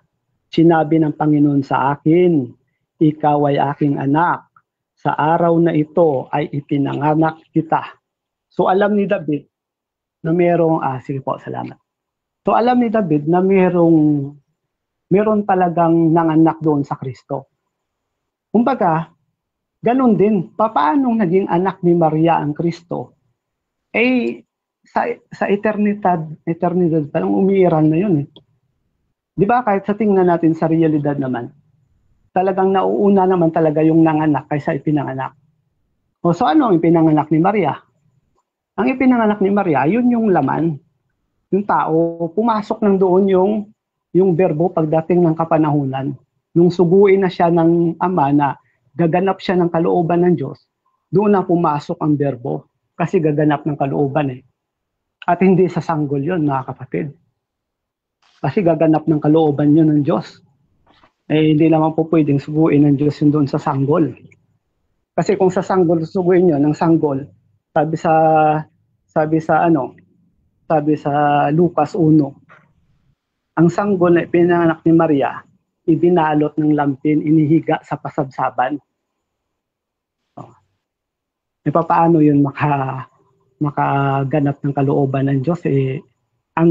Sinabi ng Panginoon sa akin, ikaw ay aking anak. Sa araw na ito ay ipinanganak kita. So alam ni David na merong, sige po, salamat. So alam ni David na meron talagang nanganak doon sa Kristo. Kumbaga, ganun din, paano naging anak ni Maria ang Kristo? Sa eternidad parang umiiral na yun. Di ba kahit sa tingnan natin sa realidad naman, talagang nauuna naman talaga yung nanganak kaysa ipinanganak. So ano ang ipinanganak ni Maria? Ang ipinanganak ni Maria, yun yung laman. yung tao, pumasok ng doon yung berbo pagdating ng kapanahunan. Nung suguin na siya ng Ama na gaganap siya ng kalooban ng Diyos, doon na pumasok ang berbo kasi gaganap ng kalooban eh. At hindi sa sanggol yun, mga kapatid. Kasi gaganap ng kalooban yun ng Diyos. Eh, hindi naman po pwedeng suguin ng Diyos yun doon sa sanggol. Kasi kung sa sanggol suguin yun ng sanggol, sabi sa Lucas 1, ang sanggol na pinanganak ni Maria, ibinalot ng lampin, inihiga sa pasabsaban. E paano yun makaganap ng kalooban ng Diyos? Eh, ang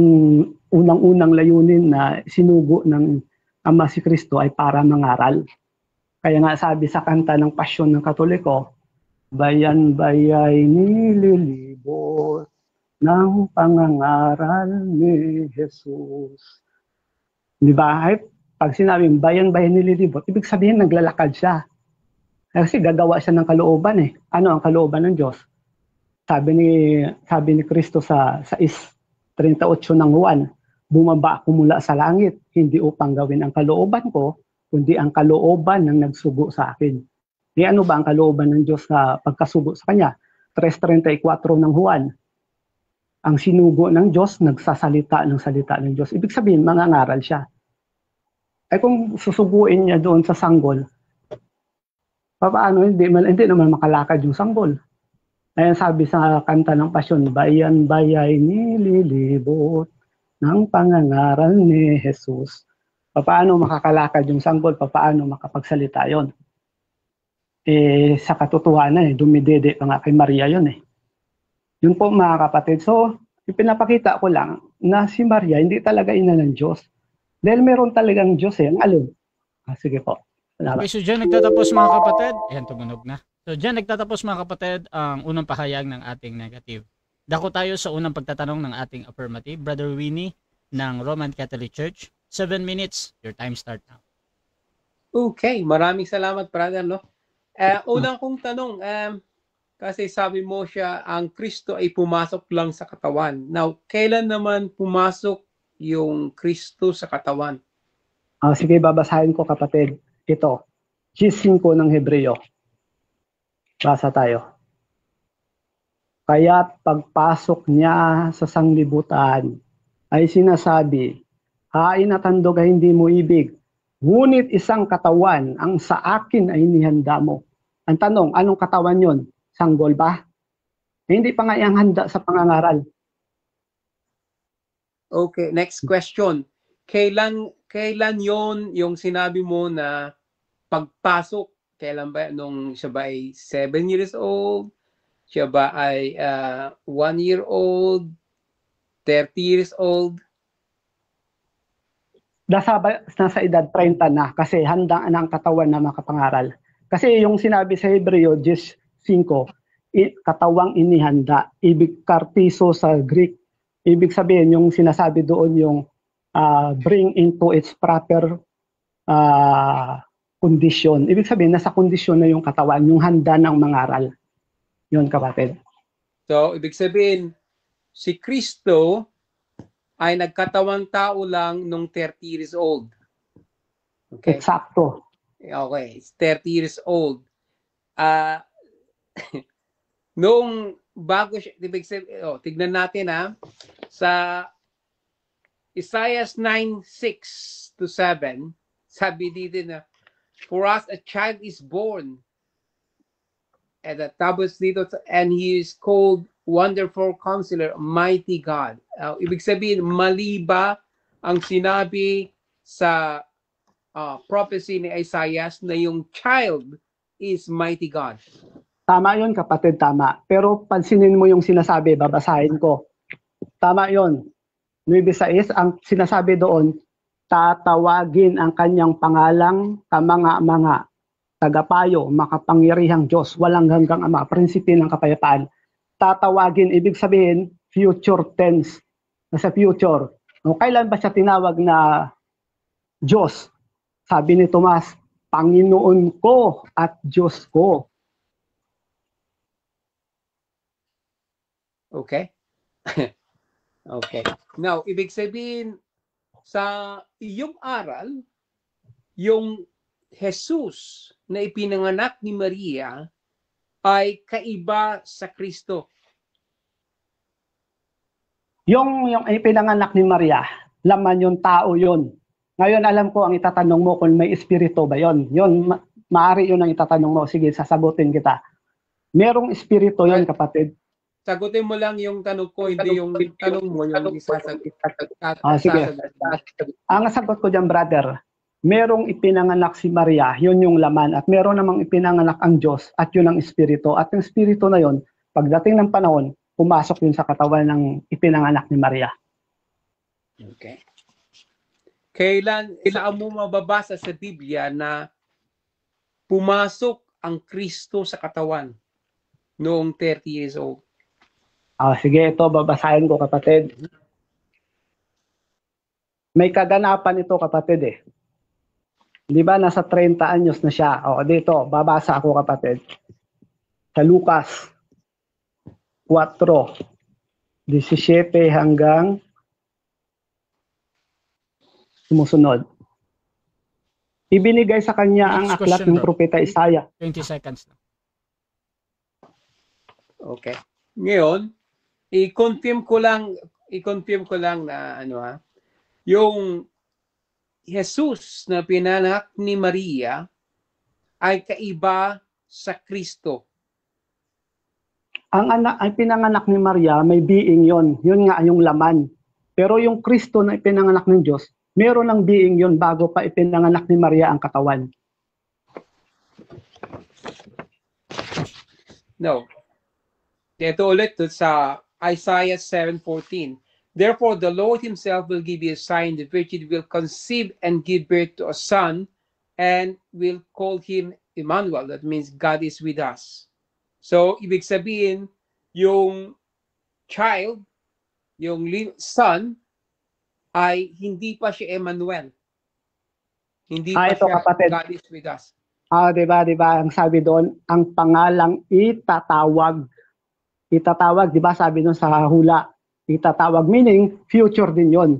unang-unang layunin na sinugo ng Ama si Kristo ay para mangaral. Kaya nga sabi sa kanta ng Pasyon ng Katoliko, bayan-bayay nililibot ng pangangaral ni Jesus. Di ba? Pag sinabing bayan-bayan nililibot, ibig sabihin naglalakad siya. Kasi gagawa siya ng kalooban eh. Ano ang kalooban ng Diyos? Sabi ni Kristo sa 6:38 ng Juan, bumaba ako mula sa langit, hindi upang gawin ang kalooban ko, kundi ang kalooban ng nagsugo sa akin. E ano ba ang kalooban ng Diyos sa pagkasugo sa Kanya? 3:34 ng Juan, ang sinugo ng Diyos, nagsasalita ng salita ng Diyos. Ibig sabihin, mangangaral siya. Ay kung susuguin niya doon sa sanggol, paano hindi naman makalakad yung sanggol? Ayan sabi sa kanta ng Pasyon, bayan-bayay nililibot ng pangangaral ni Jesus. Paano makakalakad yung sanggol? Paano makapagsalita yon? Eh, sa katotohanan, dumidede pa nga kay Maria yon eh. Yun po mga kapatid. So, ipinapakita ko lang na si Maria hindi talaga ina ng Diyos. Dahil meron talagang Diyos eh. Ang alin? Sige po. Salamat. Okay, so dyan nagtatapos mga kapatid. Ayan, tumunog na. So dyan nagtatapos mga kapatid ang unang pahayag ng ating negative. Dako tayo sa unang pagtatanong ng ating affirmative. Brother Winnie ng Roman Catholic Church. 7 minutes. Your time start now. Okay, maraming salamat, brother. No? Unang kong tanong, kasi sabi mo siya, ang Kristo ay pumasok lang sa katawan. Now, kailan naman pumasok yung Kristo sa katawan? Sige, babasahin ko kapatid. Ito, G5 ng Hebreo. Basa tayo. Kaya't pagpasok niya sa sanglibutan ay sinasabi, hain at handog ay hindi mo ibig, ngunit isang katawan ang sa akin ay nihanda mo. Ang tanong, anong katawan yon? Sanggol ba? Hindi pa nga yung handa sa pangangaral. Okay, next question. Kailan yon yung sinabi mo na pagpasok? Kailan ba? Nung siya ba ay 7 years old? Siya ba ay 1 year old? 30 years old? Nasa edad 30 na kasi handa na ang katawan na makapangaral. Kasi yung sinabi sa Hebreo, 10:5, katawang inihanda. Ibig kartiso sa Greek. Ibig sabihin, yung sinasabi doon yung bring into its proper kondisyon. Ibig sabihin, nasa kondisyon na yung katawan, yung handa ng mangaral. Yun, kapatid. So, ibig sabihin, si Kristo ay nagkatawang tao lang nung 30 years old. Okay. Eksakto. Okay, 30 years old. Noong bago siya, ibig sabihin, tignan natin sa Isaiah 9:6-7, sabi dito na, for us a child is born, and tapos dito, and he is called Wonderful Counselor, Mighty God. Ibig sabihin, mali ba ang sinabi sa prophecy ni Isaiah na yung child is Mighty God? Tama yun, kapatid, tama. Pero pansinin mo yung sinasabi, babasahin ko. Tama yun. 9:6, ang sinasabi doon, tatawagin ang kanyang pangalang kamanga-manga, tagapayo, makapangyarihang Diyos, walang hanggang Ama, prinsipe ng kapayapaan. Tatawagin, ibig sabihin, future tense, nasa future. No, kailan ba siya tinawag na Diyos? Sabi ni Tomas, Panginoon ko at Diyos ko. Okay. Okay. Now, ibig sabihin, sa iyong aral, yung Jesus na ipinanganak ni Maria ay kaiba sa Kristo. Yung ipinanganak ni Maria, laman yung tao yun. Ngayon alam ko ang itatanong mo kung may espiritu ba yon. Yun, maaari yun ang itatanong mo. Sige, sasagutin kita. Merong espiritu yon, kapatid. Sagutin mo lang yung tanong ko, hindi yung tanong mo, yung isasagot. Sige. Ang sagot ko dyan, brother, merong ipinanganak si Maria, yun yung laman. At meron namang ipinanganak ang Diyos, at yun ang espiritu. At yung espiritu na yun, pagdating ng panahon, pumasok yun sa katawan ng ipinanganak ni Maria. Okay. Kailan, saan mo mababasa sa Biblia na pumasok ang Kristo sa katawan noong 30 years old? Sige, ito babasahin ko, kapatid. May kaganapan ito, kapatid eh. Di ba nasa 30 anyos na siya? Dito, babasa ako, kapatid. Sa Lucas 4:17 hanggang sumusunod. Ibinigay sa kanya ang Next aklat question, ng bro. propeta Isaiah. 20 seconds na. Okay. Ngayon, i-confirm ko lang na yung Jesus na pinanak ni Maria ay kaiba sa Kristo. Ang pinanganak ni Maria, may being yon. Yun nga yung laman. Pero yung Kristo na ipinanganak ng Diyos, meron ng being yon bago pa ipinanganak ni Maria ang katawan. No. Ito ulit sa Isaiah 7:14. Therefore, the Lord himself will give you a sign. The virgin will conceive and give birth to a son and will call him Emmanuel. That means God is with us. So, ibig sabihin, yung child, yung son, ay hindi pa siya Emmanuel. Hindi pa Ito, siya kapatid. God is with us. Diba, ang sabi doon, ang pangalang itatawag. Itatawag, diba sabi doon sa hula, itatawag, meaning future din yon.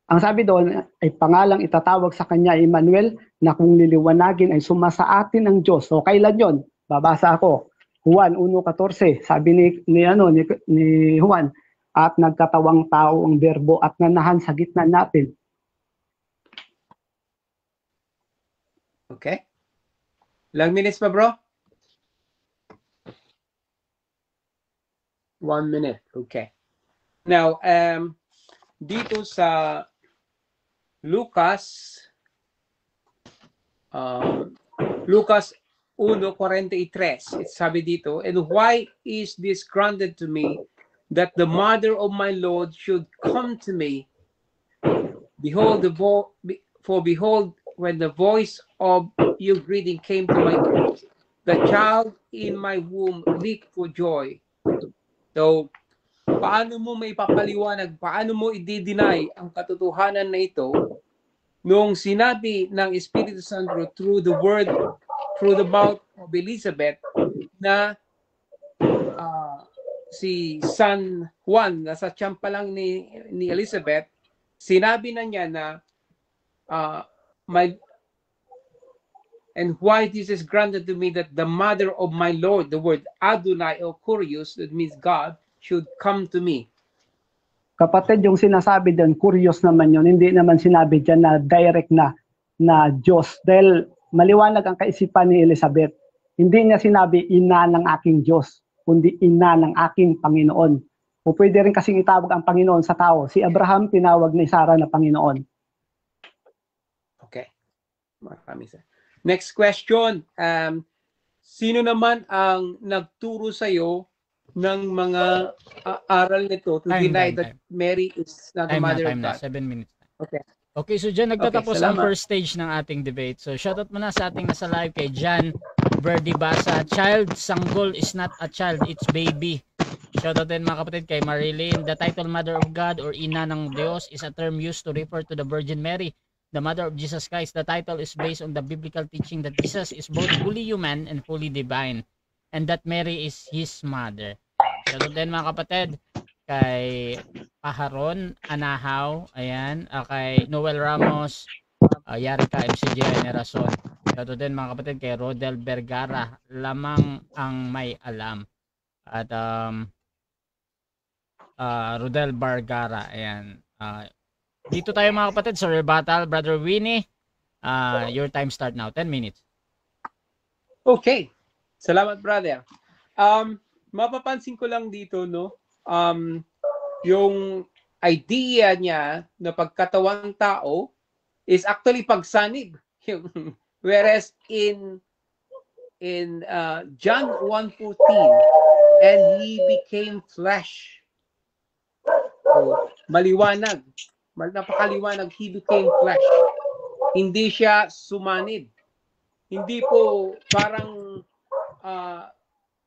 Ang sabi doon ay pangalang itatawag sa kanya Emmanuel, na kung liliwanagin ay sumasa atin ang Diyos. So kailan yon? Babasa ako. Juan 1:14, sabi ni Juan, at nagkatawang tao ang berbo at nanahan sa gitna natin. Okay. Ilang minutes pa, bro? 1 minute. Okay. Now, dito sa Lucas 1:43, sabi dito, and why is this granted to me, that the mother of my Lord should come to me? Behold, behold, when the voice of your greeting came to my ears, the child in my womb leaped for joy. So, paano mo may papaliwanag, paano mo i-deny ang katotohanan na ito nung sinabi ng Espiritu Santo through the mouth of Elizabeth na si San Juan, nasa tiyan pa lang ni Elizabeth, sinabi na niya na and why this is granted to me, that the mother of my Lord, the word Adonai or Kurios, that means God, should come to me. Kapatid, yung sinasabi doon, curious naman yun. Hindi naman sinabi dyan na direct na Diyos. Dahil maliwanag ang kaisipan ni Elizabeth. Hindi niya sinabi, ina ng aking Diyos, kundi ina ng aking Panginoon. O pwede rin kasing itawag ang Panginoon sa tao. Si Abraham tinawag ni Sarah na Panginoon. Okay. Marami sa. Next question. Sino naman ang nagturo sa iyo ng mga aral nito to deny that Mary is not the mother of God? 7 minutes. Okay. Okay, so dyan nagtatapos Okay, ang salamat. first stage ng ating debate. So shoutout muna sa ating nasa live kay Jan Verdi Basa. Child sanggol is not a child, it's baby. Shoutout din mga kapatid kay Marilyn. The title Mother of God or Ina ng Diyos is a term used to refer to the Virgin Mary, the mother of Jesus Christ. The title is based on the biblical teaching that Jesus is both fully human and fully divine, and that Mary is his mother. Shoutout din mga kapatid kay Paharon Anahaw, ayan, kay Noel Ramos, Yarika MCJ Generason. Shoutout din mga kapatid kay Rodel Vergara, lamang ang may alam. At Rodel Vergara, ayan. Dito tayo mga kapatid sa rebuttal, Brother Winnie. Your time start now, 10 minutes. Okay. Salamat, brother. Mapapansin ko lang dito, no? Yung idea niya na pagkatawang tao is actually pagsanib. Whereas in John 1:14, and he became flesh. So, maliwanag. Napakaliwanag, he became flesh. Hindi siya sumanib. Hindi po parang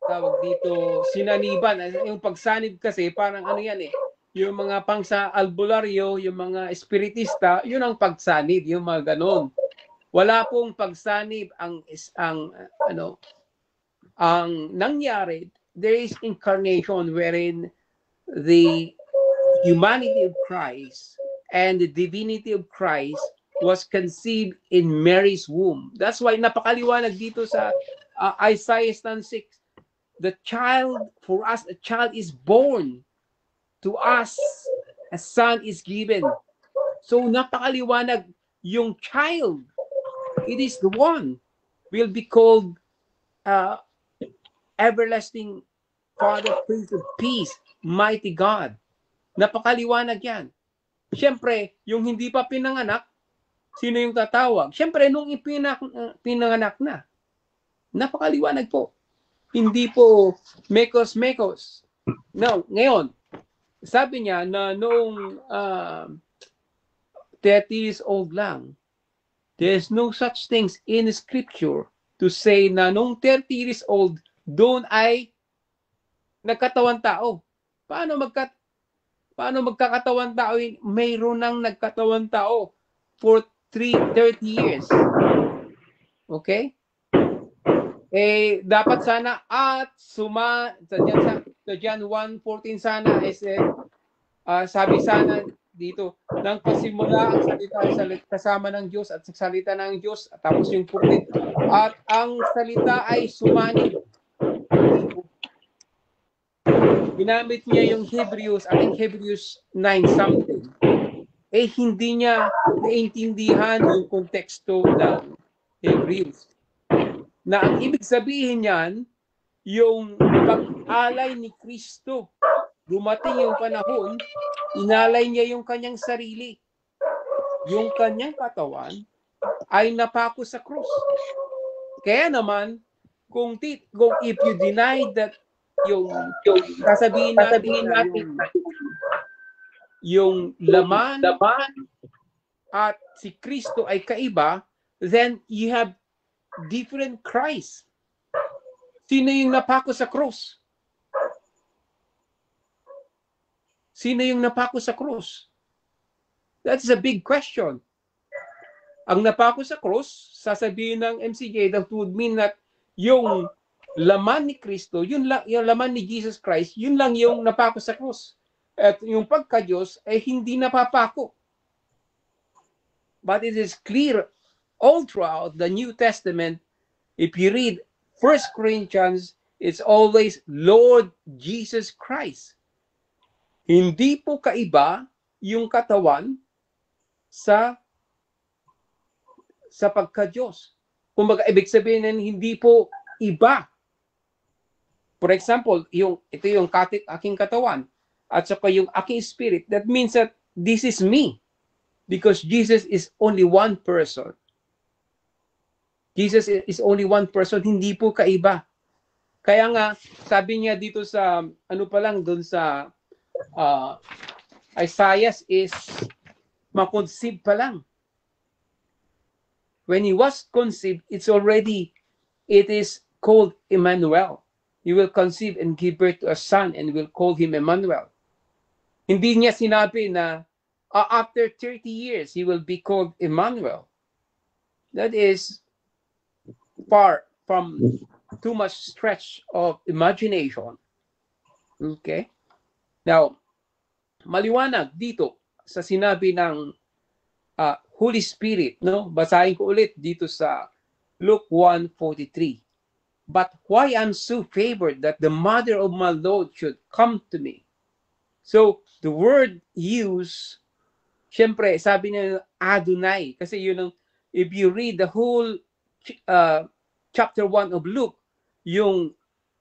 tawag dito sinaniban. Yung pagsanib kasi parang ano yan eh. Yung mga pang sa albularyo, yung mga espiritista, yun ang pagsanib, yung mga ganon. Wala pong pagsanib ang nangyari. There is incarnation wherein the humanity of Christ and the divinity of Christ was conceived in Mary's womb. That's why napakaliwanag dito sa Isaiah 6. The child, for us, a child is born. To us, a son is given. So napakaliwanag yung child. It is the one will be called everlasting Father, Prince of Peace, Mighty God. Napakaliwanag yan. Siyempre, yung hindi pa pinanganak, sino yung tatawag? Siyempre, nung pinanganak na. Napakaliwanag po. Hindi po mekos-mekos. No, ngayon, sabi niya na noong 30 years old lang, there's no such things in Scripture to say na noong 30 years old, doon ay nagkatawan tao. Paano magkakatawan tao? Mayroon nang nagkatawan tao for 30 years. Okay? Dapat sana at sa John 1:14 sana is sabi sana dito nang pasimula ang salita kasama ng Diyos at salita ng Diyos at tapos yung 14 at ang salita ay sumanib. Ginamit niya yung Hebrews, I think Hebrews 9 something. Hindi niya naintindihan yung konteksto ng Hebrews. Na ang ibig sabihin niyan, yung pag-alay ni Kristo. Dumating yung panahon, inalay niya yung kanyang sarili. Yung kanyang katawan ay napako sa krus. Kaya naman, kung if you deny that yung sasabihin natin yung laman at si Kristo ay kaiba, then you have different Christ. Sino yung napako sa krus? Sino yung napako sa krus? That's a big question. Ang napako sa krus, sasabihin ng MCJ, that would mean that yung laman ni Kristo, yung laman ni Jesus Christ, yun lang yung napako sa krus. At yung pagka-Diyos ay hindi napapako. But it is clear all throughout the New Testament, if you read 1 Corinthians, it's always Lord Jesus Christ. Hindi po kaiba yung katawan sa pagka-Diyos. Kumbaga, ibig sabihin na hindi po iba. For example, ito yung aking katawan at saka yung aking spirit. That means that this is me. Because Jesus is only one person. Jesus is only one person, hindi po kaiba. Kaya nga, sabi niya dito sa, doon sa Isaiah is, makonceive pa lang. When he was conceived, it is called Emmanuel. He will conceive and give birth to a son and will call him Emmanuel. Hindi niya sinabi na after 30 years, he will be called Emmanuel. That is far from too much stretch of imagination. Okay? Now, maliwanag dito sa sinabi ng Holy Spirit, no? Basahin ko ulit dito sa Luke 1:43. But why I'm so favored that the mother of my Lord should come to me. So, the word used, syempre, sabi niya Adonai. Kasi yun ang, if you read the whole chapter 1 of Luke, yung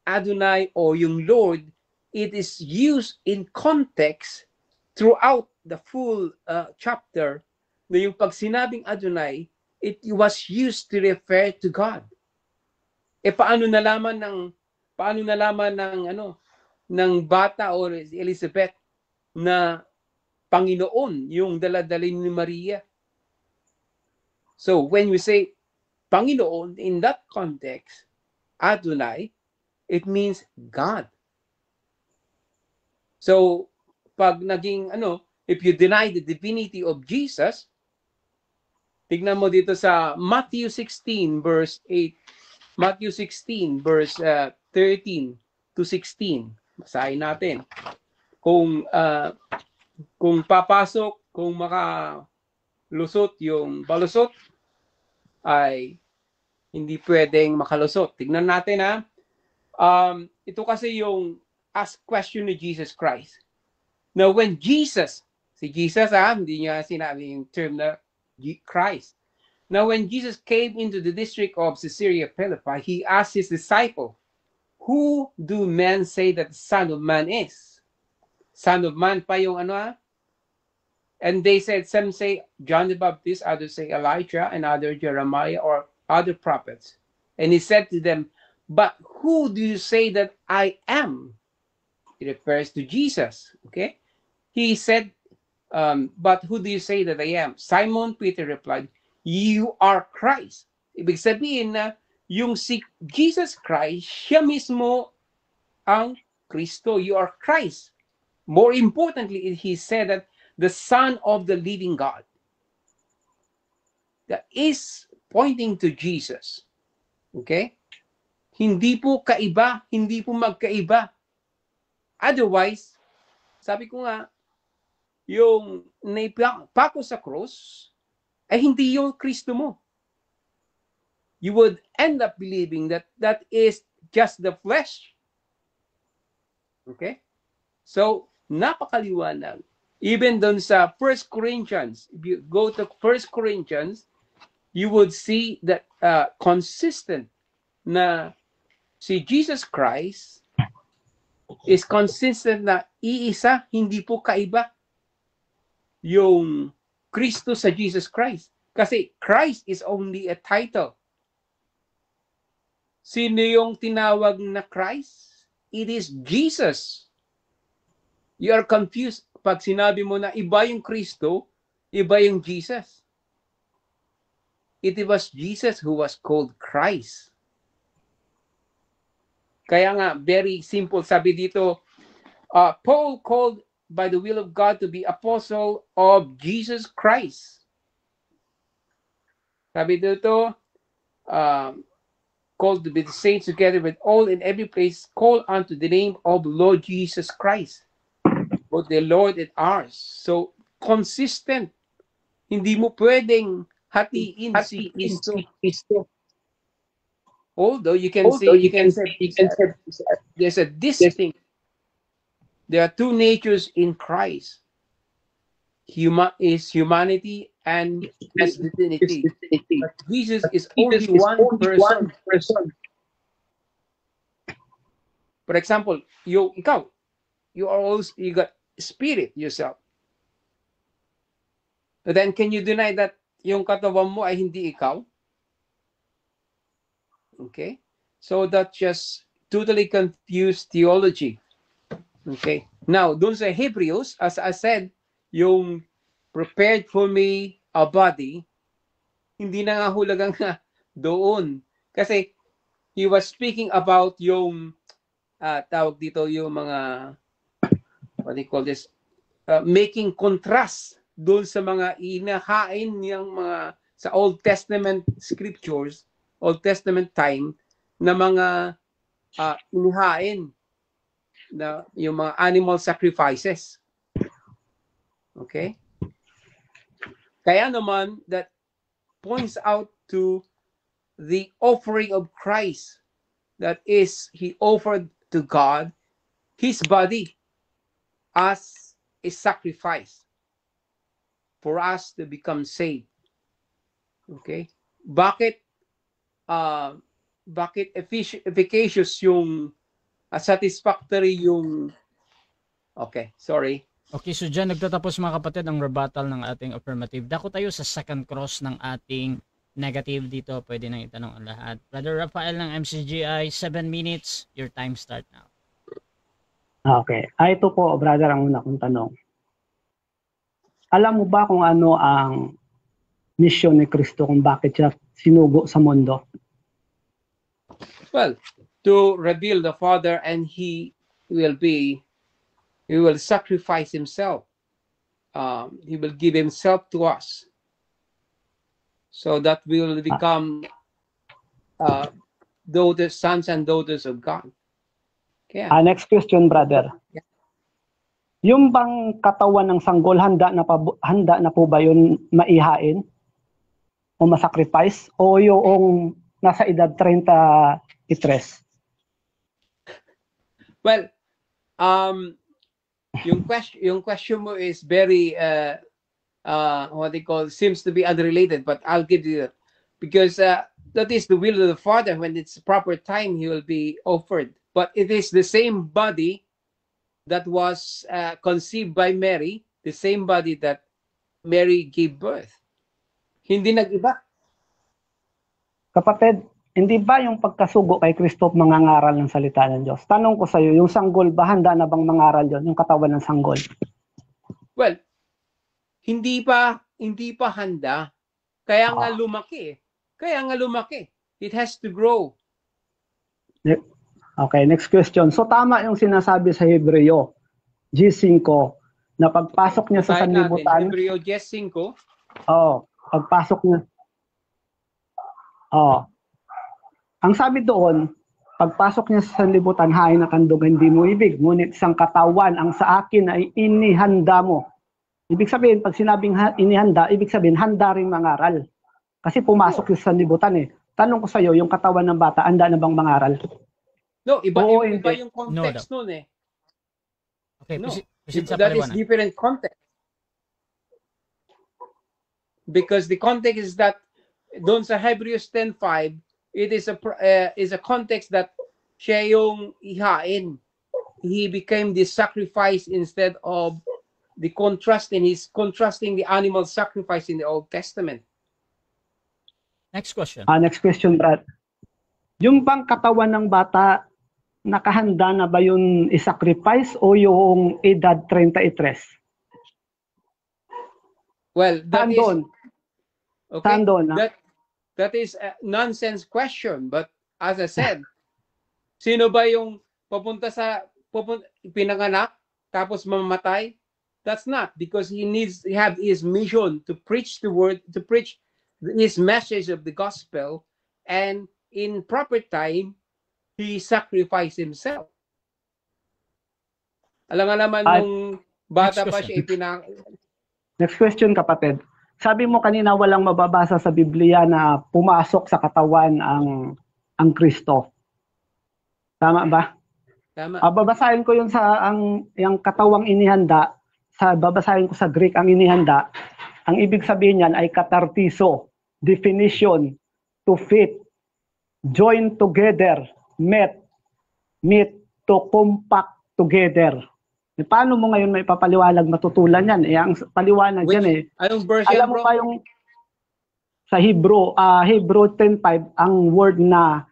Adonai o yung Lord, it is used in context throughout the full chapter, na yung pag sinabing Adonai, it was used to refer to God. Paano nalaman ng bata o Elizabeth na Panginoon yung daladalin ni Maria? So when we say Panginoon in that context, Adonai, it means God. So pag naging if you deny the divinity of Jesus, tignan mo dito sa Matthew 16 verse 8, Matthew 16 verse 13 to 16. Basahin natin. Kung papasok, kung makalusot yung balusot, ay hindi pwedeng makalusot. Tignan natin ha. Ito kasi yung ask question ni Jesus Christ. Now when Jesus, si Jesus hindi niya sinabi yung term na Christ. Now when Jesus came into the district of Caesarea Philippi, he asked his disciple, who do men say that the Son of Man is? Son of Man pa yung And they said, some say John the Baptist, others say Elijah, and others Jeremiah or other prophets. And he said to them, but who do you say that I am? It refers to Jesus. Okay? He said, but who do you say that I am? Simon Peter replied, you are Christ. Ibig sabihin na yung si Jesus Christ, siya mismo ang Kristo. You are Christ. More importantly, he said that the Son of the living God. That is pointing to Jesus. Okay? Hindi po kaiba, hindi po magkaiba. Otherwise, sabi ko nga, yung naipako sa cross, ay hindi yung Kristo mo. You would end up believing that that is just the flesh. Okay? So, napakaliwanag. Even dun sa 1 Corinthians, if you go to 1 Corinthians, you would see that consistent na si Jesus Christ is consistent na iisa, hindi po kaiba yung Kristo sa Jesus Christ. Kasi Christ is only a title. Sino yung tinawag na Christ? It is Jesus. You are confused pag sinabi mo na iba yung Kristo, iba yung Jesus. It was Jesus who was called Christ. Kaya nga, very simple. Sabi dito, Paul called by the will of God to be apostle of Jesus Christ. Sabi dito, called to be the saints together with all in every place, call unto the name of Lord Jesus Christ. Both the Lord and ours. So, consistent. Hindi mo pwedeng hatiin si Kristo. Although you can say there's a distinct. There are two natures in Christ. Is humanity and as divinity. But Jesus is only one person. For example, you got spirit yourself. But then can you deny that yung katawan mo ay hindi ikaw? Okay? So that's just totally confused theology. Okay. Now, dun sa Hebrews, as I said, yung prepared for me a body, hindi na nga hulagang nga doon. Kasi he was speaking about yung tawag dito yung mga what do you call this? Making contrast doon sa mga inahain niyang mga sa Old Testament scriptures, Old Testament time na mga inihain na yung mga animal sacrifices. Okay? Kaya naman, that points out to the offering of Christ. That is, He offered to God His body as a sacrifice for us to become saved. Okay? Bakit efficacious yung satisfactory yung okay, sorry. Okay, so dyan nagtatapos mga kapatid ang rebuttal ng ating affirmative. Dako tayo sa second cross ng ating negative dito. Pwede nang itanong ang lahat. Brother Rafael ng MCGI, 7 minutes. Your time start now. Okay. Ito po, brother, ang una kong tanong. Alam mo ba kung ano ang misyon ni Kristo, kung bakit siya sinugo sa mundo? Well, to reveal the Father, and He will sacrifice Himself. He will give Himself to us, so that we will become sons and daughters of God. Yeah. Next question, brother. Yeah. Yung bang katawan ng sanggol, handa na po ba yun maihain o masacrifice, o yung nasa edad 33? Well, yung question mo is very what they call, seems to be unrelated, but I'll give you that, because that is the will of the Father. When it's proper time, He will be offered. But it is the same body that was conceived by Mary, the same body that Mary gave birth. Hindi nag-iba. Kapatid, hindi ba yung pagkasugo kay Kristo mangangaral ng salita ng Diyos? Tanong ko sa iyo, yung sanggol ba, handa na bang mangaral yon, yung katawan ng sanggol? Well, hindi pa handa. Kaya nga lumaki. It has to grow. Okay, next question. So tama yung sinasabi sa Hebreo G5 na pagpasok niya sa sanlibutan. Hebreo G5. Pagpasok niya. Ang sabi doon, pagpasok niya sa sanlibutan, hain na kandog, hindi mo ibig, ngunit isang katawan ang sa akin ay inihanda mo. Ibig sabihin, pag sinabing inihanda, ibig sabihin, handa rin mangaral. Kasi pumasok yung sanlibutan eh. Tanong ko sa iyo, yung katawan ng bata, handa na bang mangaral? No, iba yung context nun eh. Okay, no, that is different context. Because the context is that doon sa Hebrews 10:5, it is a context that siya yung ihain. He became the sacrifice instead of the contrasting. He's contrasting the animal sacrifice in the Old Testament. Next question. Next question, Brad. Yung bang katawan ng bata, nakahanda na ba yun i-sacrifice o yung edad 33? Well, that is okay. That is a nonsense question, but as I said, sino ba yung pinanganak tapos mamamatay? That's not, because he have his mission to preach the word, to preach his message of the gospel, and in proper time he sacrificed himself. Alam nga naman nung bata pa siya Next question, kapatid. Sabi mo kanina walang mababasa sa Biblia na pumasok sa katawan ang Kristo. Tama ba? Tama. Babasahin ko yung yung katawang inihanda. Babasahin ko sa Greek ang inihanda. Ang ibig sabihin niyan ay katartiso, definition, to fit, join together, meet, to compact together. Paano mo ngayon may papaliwanag, matutulan yan? Ang paliwanag yan eh. Anong version, alam mo ba yung sa Hebrew 10:5, ang word na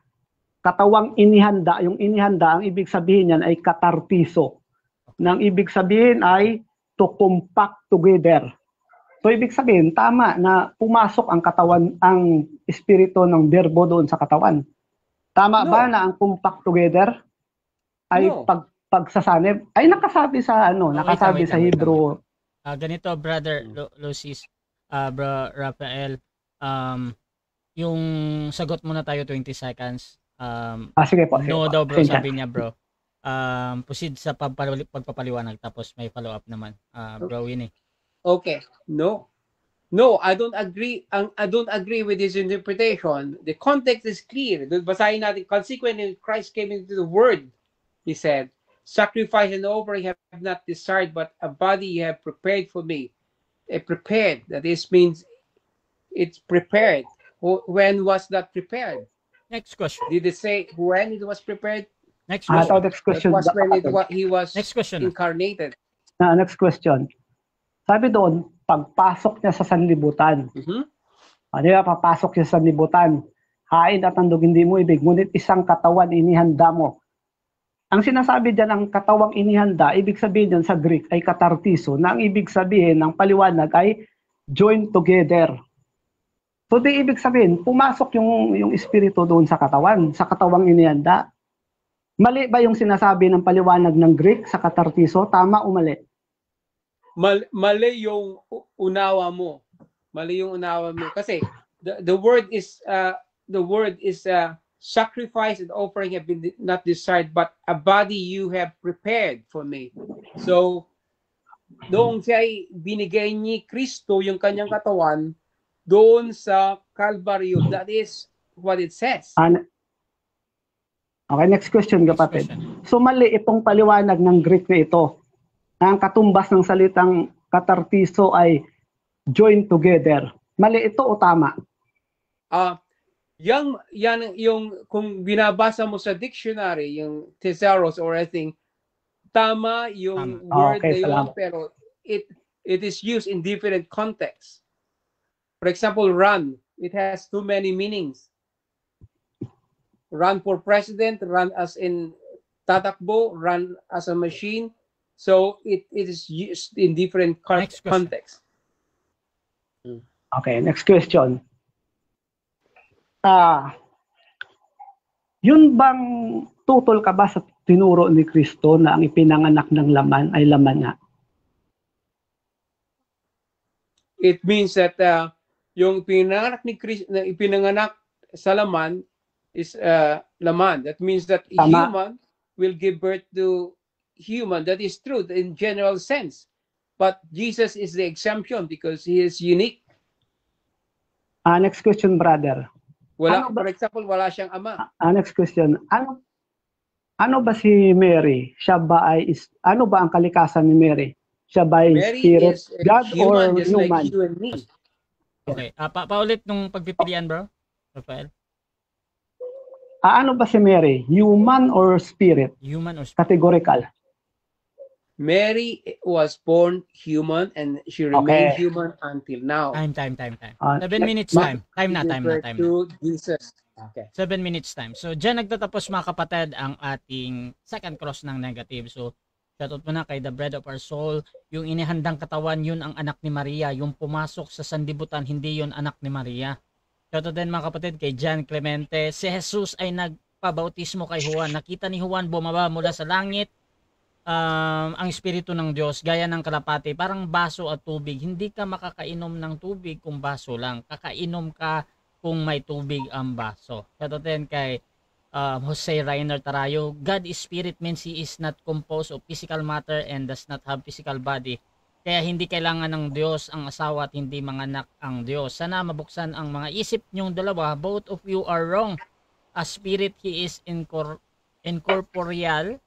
katawang inihanda, yung inihanda, ang ibig sabihin yan ay katartiso. Nang ibig sabihin ay to compact together. So ibig sabihin, tama na pumasok ang katawan, ang espiritu ng verbo doon sa katawan. Tama ba na ang compact together ay pagsasanib? Ay nakasabi sa nakasabi sa Hebrew. Ganito, brother Lucis, bro Rafael, yung sagot muna tayo 20 seconds. Sige po. No daw bro, sabi niya bro. Proceed sa pagpapaliwanag tapos may follow up naman. Bro Winnie. Okay. No. No, I don't agree. I don't agree with his interpretation. The context is clear. Basahin natin, consequently, Christ came into the world. He said, sacrifice and offering have not desired, but a body you have prepared for me. Prepared. That is means it's prepared. When was that prepared? Next question. Did it say when it was prepared? Next Ito, question. next That question. was when he was Next question. incarnated. Next question. Sabi doon, pagpasok niya sa sanlibutan. Mhm. Di ba, papasok siya sa sanlibutan. Hain at handog hindi mo ibig, ngunit isang katawan inihanda mo. Ang sinasabi dyan, ang katawang inihanda, ibig sabihin dyan sa Greek ay katartiso, na ang ibig sabihin ng paliwanag ay join together. So di ibig sabihin, pumasok yung espiritu doon sa katawang inihanda. Mali ba yung sinasabi ng paliwanag ng Greek sa katartiso? Tama o mali? Mali yung unawa mo. Mali yung unawa mo. Kasi the word is sacrifice and offering have been not desired, but a body you have prepared for me. So, doon siya ay binigay ni Kristo yung kanyang katawan doon sa Calvary. That is what it says. Okay, next question, Next kapatid. question. So mali itong paliwanag ng Greek na ito. Ang katumbas ng salitang katartiso ay join together. Mali ito o tama? Yan yung kung binabasa mo sa dictionary, yung thesaurus or anything, tama yung word Okay, na yun, salamat. pero it is used in different contexts. For example, run. It has too many meanings. Run for president, run as in tatakbo, run as a machine. So it is used in different Next question. contexts. Okay, next question. Yun bang tutol ka ba sa tinuro ni Kristo na ang ipinanganak ng laman ay laman na? It means that yung pinanganak ni Kristo, na ipinanganak sa laman is laman. That means that Tama. human will give birth to human. That is true in general sense. But Jesus is the exemption because he is unique. Next question, brother. Wala, Ano ba- for example, wala siyang ama. Next question. Ano ba si Mary? Siya ba ay ano ba ang kalikasan ni Mary? Siya ba ay Mary spirit, is God or human just human? like you and me. Okay. Paulit nung pagpipilian, bro. Rafael. Ano ba si Mary? Human or spirit? Human or spirit? Categorical. Mary was born human and she remained Okay. human until now. Time. 7 like- minutes time. Time na. To Jesus. Okay. 7 minutes time. So, dyan nagtatapos mga kapatid ang ating second cross ng negative. So, shoutout muna kay The Bread of Our Soul. Yung inihandang katawan, yun ang anak ni Maria. Yung pumasok sa sandibutan, hindi yun anak ni Maria. Shoutout din mga kapatid kay John Clemente. Si Jesus ay nagpabautismo kay Juan. Nakita ni Juan bumaba mula sa langit. Ang Espiritu ng Diyos, gaya ng kalapati, parang baso at tubig. Hindi ka makakainom ng tubig kung baso lang. Kakainom ka kung may tubig ang baso. Shoutout din kay Jose Reiner Tarayo. God is spirit means he is not composed of physical matter and does not have physical body. Kaya hindi kailangan ng Diyos ang asawa at hindi manganak ang Diyos. Sana mabuksan ang mga isip nyong dalawa. Both of you are wrong. A spirit, he is incorporeal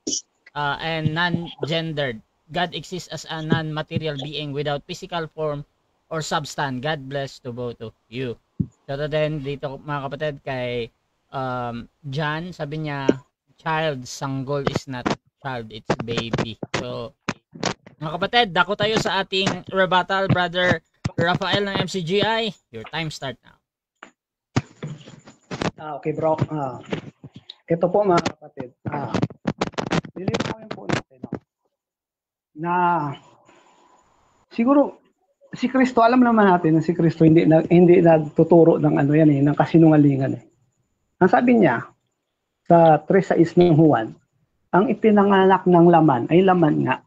and non-gendered. God exists as a non-material being without physical form or substance. God bless to both of you. So then dito mga kapatid kay John, sabi niya, child, sanggol is not child, it's baby. So mga kapatid, dako tayo sa ating rebuttal. Brother Rafael ng MCGI, your time start now. Okay bro, ito po mga kapatid, nililawin po natin na siguro si Kristo, alam naman natin na si Kristo hindi nagtuturo ng ano yan ng kasinungalingan . Ang sabi niya sa 3:6 ng Juan, ang ipinanganak ng laman ay laman nga,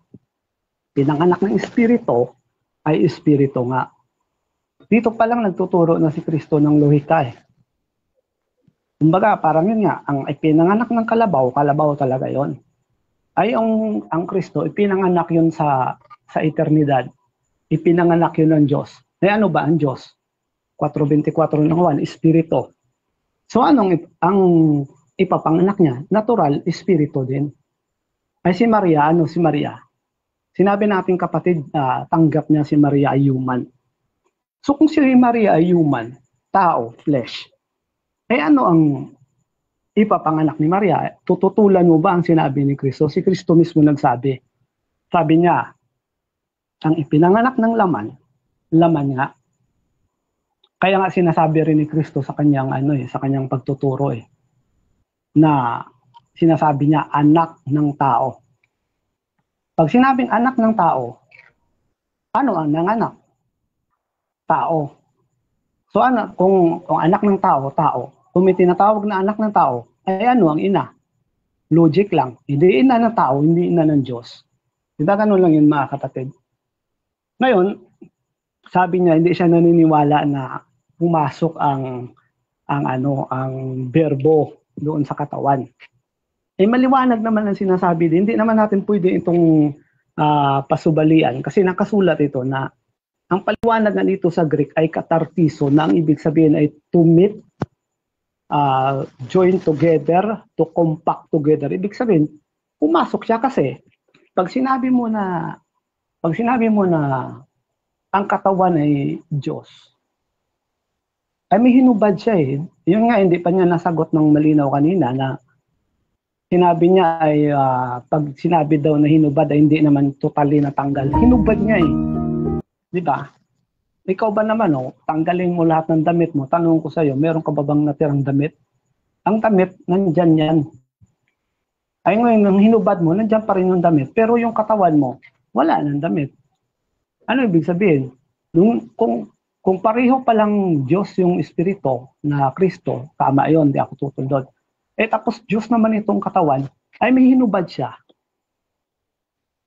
pinanganak ng espiritu ay espiritu nga. Dito pa lang nagtuturo na si Kristo ng lohika . Kumbaga, parang yun nga, ang ipinanganak ng kalabaw talaga yon. Ay ang Kristo, ipinanganak yun sa eternidad. ipinanganak yun ng Diyos. Eh ano ba ang Diyos? 4:24 ng 1, Espiritu. So ang ipapanganak niya? Natural, Espiritu din. Ay si Maria, ano si Maria? Sinabi natin kapatid, tanggap niya si Maria ay human. So kung si Maria ay human, tao, flesh, ay ano ang ipapanganak ni Maria? Tututulan mo ba ang sinabi ni Kristo? Si Kristo mismo nagsabi. Sabi niya, ang ipinanganak ng laman, laman nga. Kaya nga sinasabi rin ni Kristo sa kanyang sa kanyang pagtuturo na sinasabi niya anak ng tao. Pag sinabing anak ng tao, ano ang nanganak? Tao. So kung anak ng tao, tao. Kung may tinatawag na anak ng tao, ay ano ang ina? Logic lang. Hindi ina ng tao, hindi ina ng Diyos. Diba ganun lang yun mga kapatid? Ngayon, sabi niya hindi siya naniniwala na pumasok ang berbo doon sa katawan. Eh maliwanag naman ang sinasabi din. Hindi naman natin pwede itong pasubalian kasi nakasulat ito na ang paliwanag na dito sa Greek ay katartiso na ang ibig sabihin ay to meet, join together, to compact together. Ibig sabihin, pumasok siya kasi pag sinabi mo na ang katawan ay Diyos, ay may hinubad siya Yun nga, hindi pa niya nasagot ng malinaw kanina na sinabi niya ay pag sinabi daw na hinubad ay hindi naman totally natanggal. Hinubad niya Di ba? Ikaw ba naman tanggalin mo lahat ng damit mo. Tanong ko sa iyo, meron ka ba bang natirang damit? Ang damit, nandyan yan. Ay ngayon, nung hinubad mo, nandyan pa rin yung damit. Pero yung katawan mo, wala nang damit. Ano ibig sabihin? Kung pareho palang Diyos yung Espiritu na Kristo, tama yun, di ako tutundod. Tapos Diyos naman itong katawan, ay may hinubad siya.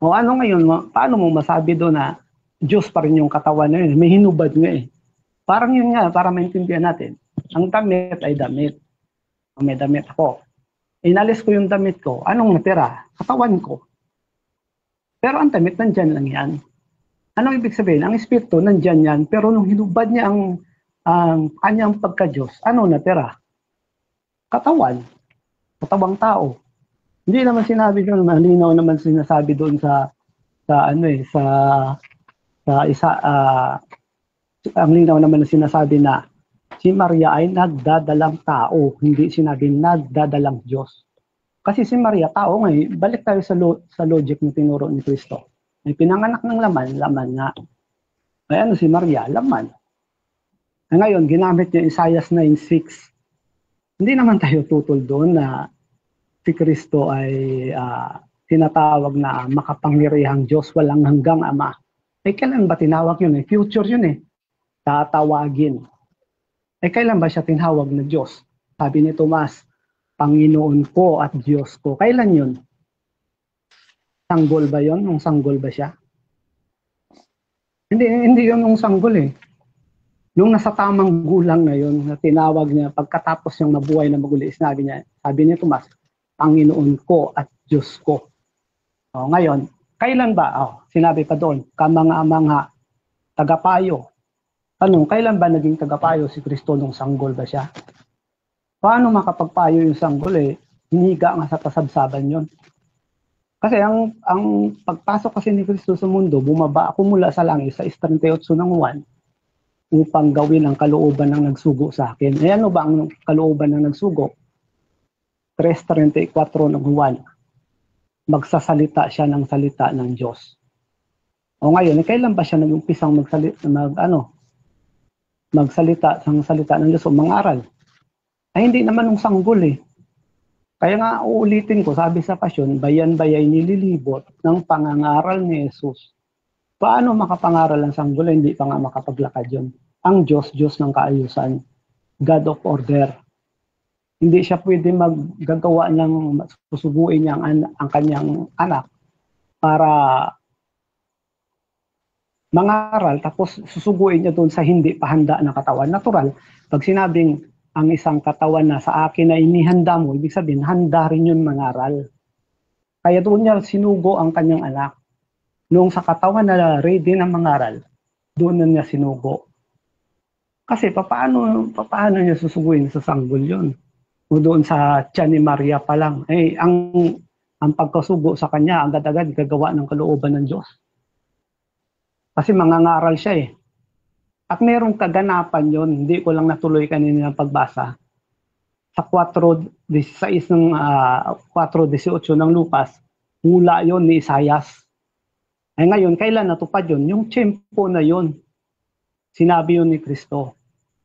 O ano ngayon, paano mo masabi doon na Diyos pa rin yung katawan na yun? May hinubad nga Parang yun nga, para maintindihan natin. Ang damit ay damit. May damit ako. Inalis ko yung damit ko, anong natira? Katawan ko. Pero ang damit, nandyan lang yan. Anong ibig sabihin? Ang Espiritu, nandyan yan. Pero nung hinubad niya ang kanyang pagka-Diyos, ano natira? Katawan. Katawang tao. Hindi naman sinabi doon, malinaw naman sinasabi doon ang linaw naman na sinasabi na si Maria ay nagdadalang tao, hindi sinabi nagdadalang Diyos. Kasi si Maria, tao balik tayo sa logic na tinuro ni Kristo. May pinanganak ng laman nga. Ay si Maria, laman. Ngayon, ginamit niya Isaiah 9:6. Hindi naman tayo tutol doon na si Kristo ay tinatawag na makapangyarihang Diyos, walang hanggang Ama. Kailan ba tinawag yun? Future yun Tatawagin. Kailan ba siya tinawag na Diyos? Sabi ni Tomas, Panginoon ko at Diyos ko. Kailan yun? Sanggol ba yun? Nung sanggol ba siya? Hindi yun nung sanggol Nung nasa tamang gulang na yun, na tinawag niya, pagkatapos niyang mabuhay na maguli, sabi ni Tomas, Panginoon ko at Diyos ko. Ngayon, kailan ba? Sinabi pa doon, kamanga-manga, tagapayo. Kailan ba naging tagapayo si Kristo nung sanggol ba siya? Paano makapagpayo yung sanggol hiniga nga sa kasabsaban yun. Kasi ang pagpasok kasi ni Kristo sa mundo, bumaba ako mula sa langit sa 38 ng 1 upang gawin ang kalooban ng nagsugo sa akin. Ano ba ang kalooban ng nagsugo? 3:34 ng 1. Magsasalita siya ng salita ng Diyos. Ngayon, kailan ba siya nag-umpisang magsalita ng salita ng Diyos o mangaral? Ay hindi naman nung sanggol Kaya nga uulitin ko, sabi sa Pasyon, bayan-bayay nililibot ng pangangaral ni Jesus. Paano makapangaral ang sanggol? Hindi pa nga makapaglakad yun. Ang Diyos, Diyos ng kaayusan. God of order. Hindi siya pwede maggagawa ng susuguin niya ang kanyang anak para mangaral tapos susuguin niya doon sa hindi pa handa na katawan. Natural, pag sinabing ang isang katawan na sa akin na inihanda mo, ibig sabihin, handa rin yun mangaral. Kaya doon niya sinugo ang kanyang anak. Noong sa katawan na ready na mangaral, doon na niya sinugo. Kasi paano niya susuguin sa sanggol yun? O doon sa tiyan ni Maria pa lang. Ang pagkasugo sa kanya, agad-agad gagawa ng kalooban ng Diyos. Kasi mangangaral siya eh. At merong kaganapan yon, hindi ko lang natuloy kanina ng pagbasa. Sa 4:16 ng 4:18 ng Lucas, hula yon ni Isaias. Ngayon, kailan natupad yun? Yung tiyempo na yon, sinabi yun ni Kristo.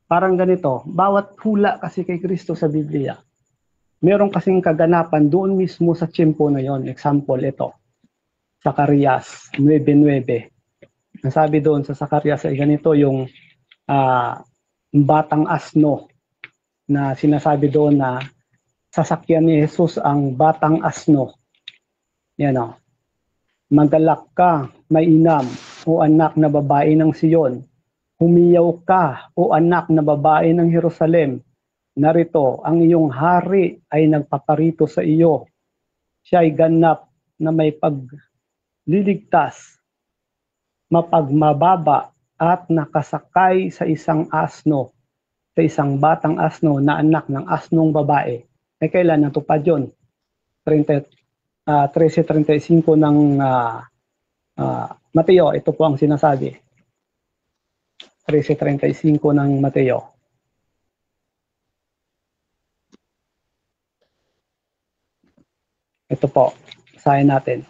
Parang ganito, bawat hula kasi kay Kristo sa Biblia, meron kasing kaganapan doon mismo sa tiyempo na yon. Example, ito, Zacarias 9:9. Nasabi doon sa Zacarias ay ganito yung batang asno na sinasabi doon na sasakyan ni Jesus ang batang asno. Yan o. Magalak ka, mainam, o anak na babae ng Siyon. Humiyaw ka, o anak na babae ng Jerusalem. Narito, ang iyong hari ay nagpaparito sa iyo. Siya ay ganap na may pagliligtas, mapagmababa at nakasakay sa isang asno, sa isang batang asno na anak ng asnong babae. Kailan natupad yun? 13:35 ng Mateo, ito po ang sinasabi. 13:35 ng Mateo. Ito po, basahin natin.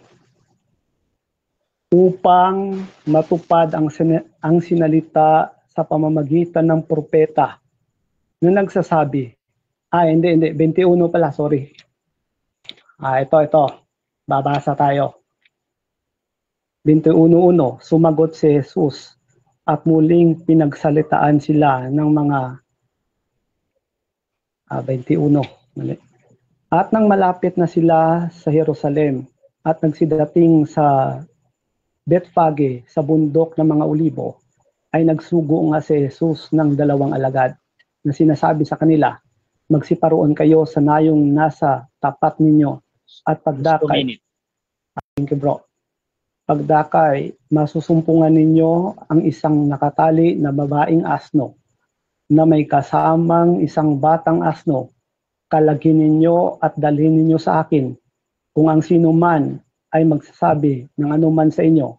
Upang matupad ang sinalita sa pamamagitan ng propeta na nagsasabi, hindi, 21 pala, sorry. Ito, babasa tayo. 21:1, sumagot si Jesus at muling pinagsalitaan sila ng mga 21. At nang malapit na sila sa Jerusalem at nagsidating sa Bethphage sa bundok ng mga Olibo, ay nagsugo nga si Jesus ng 2 alagad na sinasabi sa kanila, magsiparoon kayo sa nayong nasa tapat ninyo at pagdakay. Thank you, bro. Pagdakay, masusumpungan ninyo ang isang nakatali na babaeng asno na may kasamang isang batang asno. Kalagin ninyo at dalhin ninyo sa akin. Kung ang sino man ay magsasabi ng anuman sa inyo,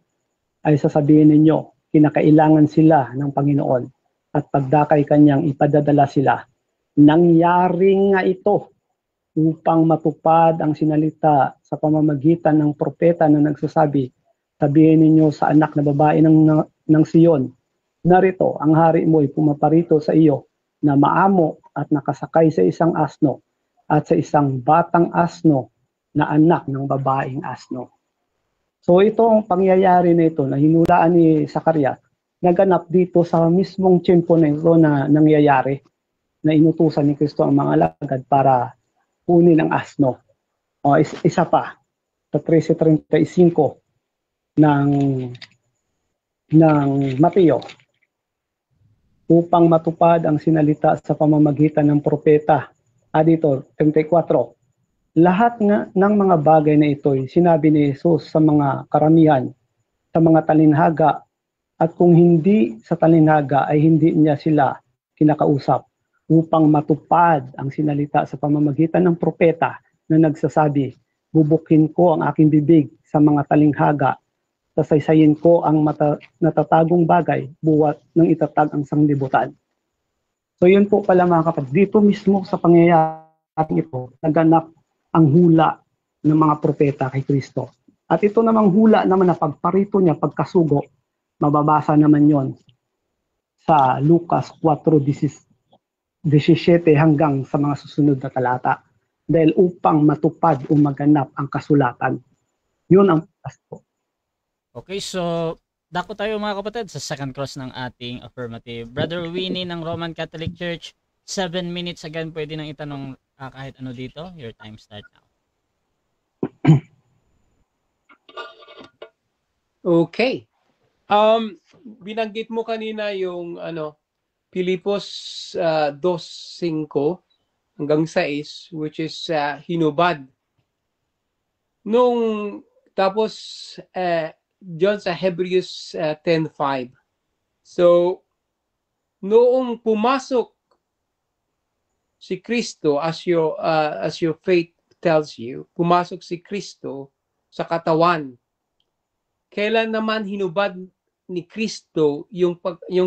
ay sasabihin ninyo, kinakailangan sila ng Panginoon at pagdakay kanyang ipadadala sila. Nangyari nga ito upang matupad ang sinalita sa pamamagitan ng propeta na nagsasabi, sabihin ninyo sa anak na babae ng Siyon, narito, ang hari mo ay pumaparito sa iyo na maamo at nakasakay sa isang asno at sa isang batang asno na anak ng babaeng asno. So itong pangyayari na ito na hinulaan ni Zacarias, naganap dito sa mismong tiyempo na ito na nangyayari, na inutusan ni Kristo ang mga alagad para kunin ang asno. Isa pa, sa 13:35 ng Mateo, upang matupad ang sinalita sa pamamagitan ng propeta. Dito, 34. Lahat ng mga bagay na ito sinabi ni Jesus sa mga karamihan, sa mga talinhaga, at kung hindi sa talinhaga ay hindi niya sila kinakausap, upang matupad ang sinalita sa pamamagitan ng propeta na nagsasabi, bubukin ko ang aking bibig sa mga talinghaga, sasaysayin ko ang natatagong bagay, buwat ng itatag ang sanglibutan. So yun po pala mga kapatid, dito mismo sa pangyayari ito, naganap ang hula ng mga propeta kay Kristo. At ito namang hula naman na pagparito niya, pagkasugo, mababasa naman yon sa Lucas 4:17 hanggang sa mga susunod na talata. Dahil upang matupad o maganap ang kasulatan. Yun ang pasto. Okay, so dako tayo mga kapatid sa second cross ng ating affirmative. Brother Winnie ng Roman Catholic Church, 7 minutes again, pwede nang itanong kahit ano dito. Your time start now. Okay. Binanggit mo kanina yung Pilipos 2:5 hanggang 6, which is hinubad. Tapos John sa Hebrews 10:5. So, noong pumasok si Kristo, as your faith tells you, pumasok si Kristo sa katawan, kailan naman hinubad ni Kristo yung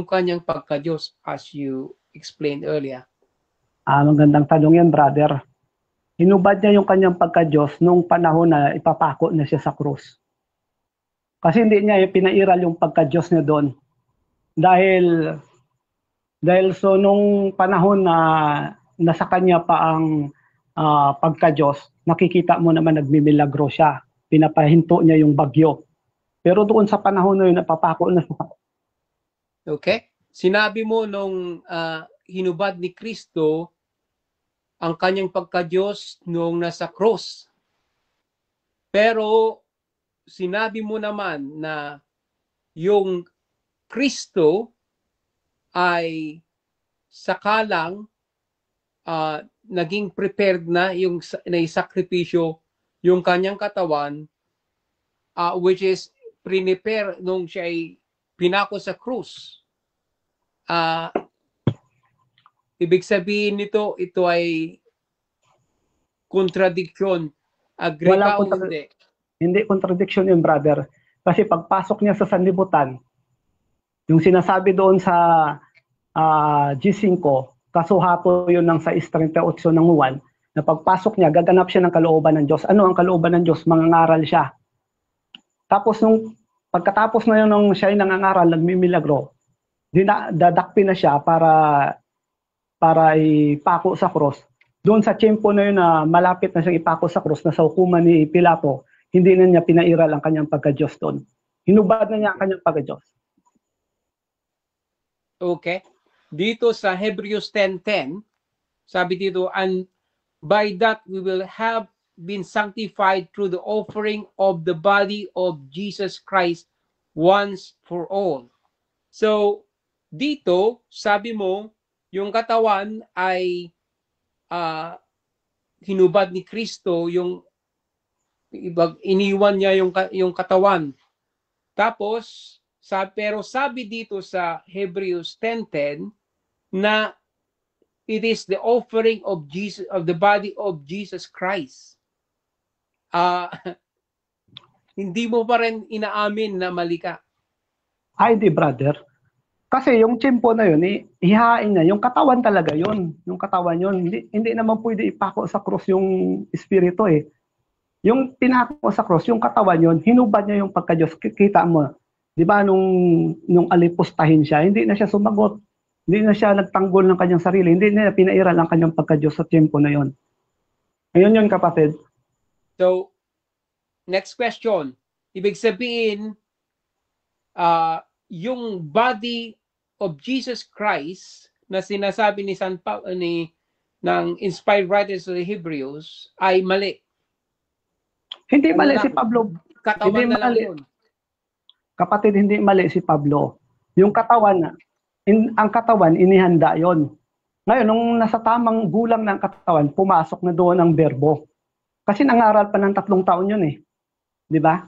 kanyang pagka-Diyos, as you explained earlier? Magandang tanong yan, brother. Hinubad niya yung kanyang pagka-Diyos nung panahon na ipapako na siya sa krus. Kasi hindi niya pinairal yung pagka-Diyos niya doon. Dahil so nung panahon na nasa kanya pa ang pagka-Diyos, nakikita mo naman nagmimilagro siya. Pinapahinto niya yung bagyo. Pero doon sa panahon na yun, napapako na siya. Okay? Sinabi mo nung hinubad ni Kristo ang kanyang pagka-Diyos nung nasa cross. Pero sinabi mo naman na yung Kristo ay sakalang naging prepared na yung naisakripisyo yung kanyang katawan, which is prepare nung siya ay pinako sa krus. Ibig sabihin nito, ito ay contradiction. Agree Wala ka o po hindi? Hindi contradiction yun, brother. Kasi pagpasok niya sa sanlibutan, yung sinasabi doon sa G5, kasuhato yun ng 6:38 ng 1, na pagpasok niya, gaganap siya ng kalooban ng Diyos. Ano ang kalooban ng Diyos? Mangangaral siya. Tapos pagkatapos na yun nung siya ay nangangaral, nagmimilagro, dadakpin na siya para ipako sa cross. Doon sa tiyempo na yun na malapit na siyang ipako sa cross, na sa hukuman ni Pilato, hindi na niya pinairal ang kanyang pagka-Diyos doon. Hinubad na niya ang kanyang pagka-Diyos. Okay. Dito sa Hebrews 10:10, sabi dito, and by that we will have been sanctified through the offering of the body of Jesus Christ once for all. So, dito, sabi mo, yung katawan ay hinubad ni Kristo, iniwan niya yung katawan. Tapos, pero sabi dito sa Hebrews 10:10 na it is the offering of Jesus, of the body of Jesus Christ. Hindi mo pa rin inaamin na mali ka? Ay, di, brother. Kasi yung tiyempo na yun, ihahain niya, yung katawan talaga yun. Yung katawan yun. Hindi naman pwede ipako sa cross yung espiritu eh. Yung pinako sa cross, yung katawan yun, hinubad niya yung pagka-Diyos. Kita mo, di ba, nung alipustahin siya, hindi na siya sumagot. Hindi na siya nagtanggol ng kanyang sarili. Hindi na pinairal ang kanyang pagka-Diyos sa tiyempo na yun. Ayun yun, kapatid. So, next question. Ibig sabihin, yung body of Jesus Christ na sinasabi ni ng inspired writers of the Hebrews ay mali. Hindi mali si Pablo. Katawan Hindi na lang mali. yun. Kapatid, hindi mali si Pablo. Yung katawan, ang katawan, inihanda yon. Ngayon, nung nasa tamang gulang ng katawan, pumasok na doon ang berbo. Kasi nangaral pa ng 3 taon yun eh. Di ba?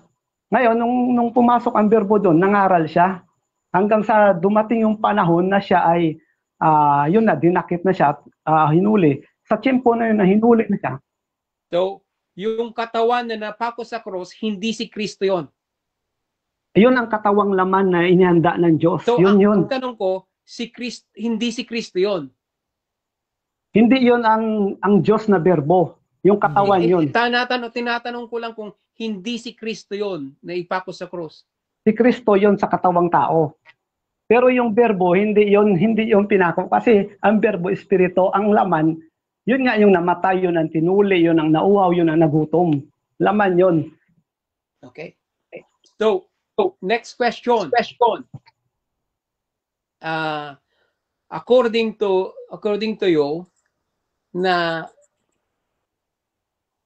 Ngayon, nung pumasok ang berbo doon, nangaral siya. Hanggang sa dumating yung panahon na siya ay, yun na, dinakip na siya, hinuli. Sa tiyempo na yun na hinuli na siya. So, yung katawan na napako sa cross, hindi si Kristo yon. Yun ang katawang laman na inihanda ng Diyos. So, yun. ang tanong ko, hindi si Kristo yon. Hindi yun ang Diyos na berbo. Yung katawan yun. Tinatanong ko lang kung hindi si Kristo yon na ipako sa cross. Si Kristo yun sa katawang tao. Pero yung berbo, hindi yung pinako. Kasi ang berbo, espiritu, ang laman, yun nga yung namatay, yun ang tinuli, yun ang nauhaw, yun ang nagutom. Laman yun. Okay. So next question. According to you, na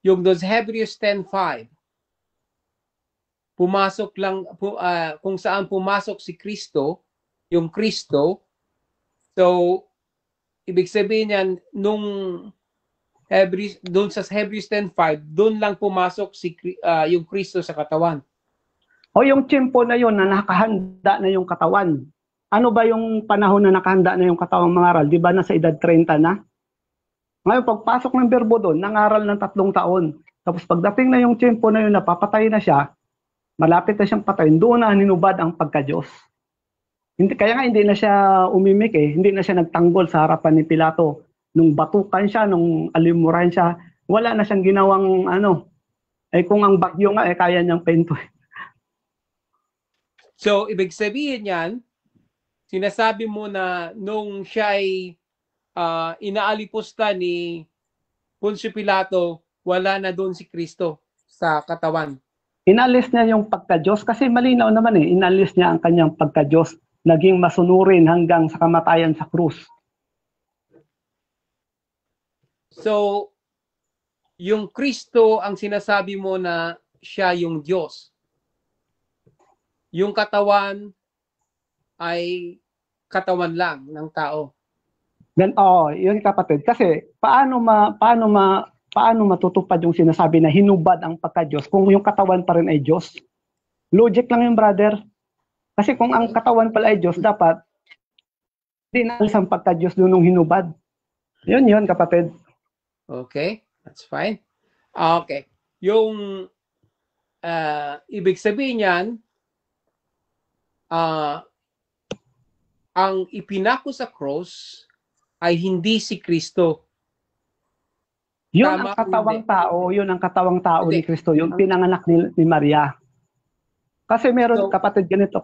yung those Hebrews 10:5, pumasok lang kung saan pumasok si Kristo, yung Kristo. So ibig sabihin niyan, doon sa Hebrews 10:5, doon lang pumasok yung Kristo sa katawan. O yung tiyempo na yun na nakahanda na yung katawan. ano ba yung panahon na nakahanda na yung katawang mangaral? Di ba nasa edad 30 na? Ngayon, pagpasok ng berbo doon, nangaral ng 3 taon. Tapos pagdating na yung tiyempo na yun, napapatay na siya, malapit na siyang patayin, doon na hinubad ang pagka-Diyos. Kaya nga hindi na siya umimik hindi na siya nagtanggol sa harapan ni Pilato. Nung batukan siya, nung alimuran siya, wala na siyang ginawang kung ang bagyo nga, kaya niyang pento. So, ibig sabihin yan, sinasabi mo na nung siya ay inaalipusta ni Poncio Pilato, wala na doon si Kristo sa katawan. Inalis niya yung pagka-Diyos kasi malinaw naman inalis niya ang kanyang pagka-Diyos, naging masunurin hanggang sa kamatayan sa krus. So, yung Kristo ang sinasabi mo na siya yung Diyos. Yung katawan ay katawan lang ng tao. Yun kapatid. Kasi paano matutupad yung sinasabi na hinubad ang pagka-Diyos kung yung katawan pa rin ay Diyos? Logic lang yung brother. Kasi kung ang katawan pala ay Diyos, dapat dinalis ang pagka-Diyos doon nung hinubad. Yun kapatid. Okay, that's fine. Okay. Yung ibig sabihin yan, ang ipinako sa cross ay hindi si Kristo. Yun Tama, ang katawang hindi. tao, yun ang katawang tao Hindi. ni Kristo, yung pinanganak ni Maria. Kasi meron So, kapatid ganito.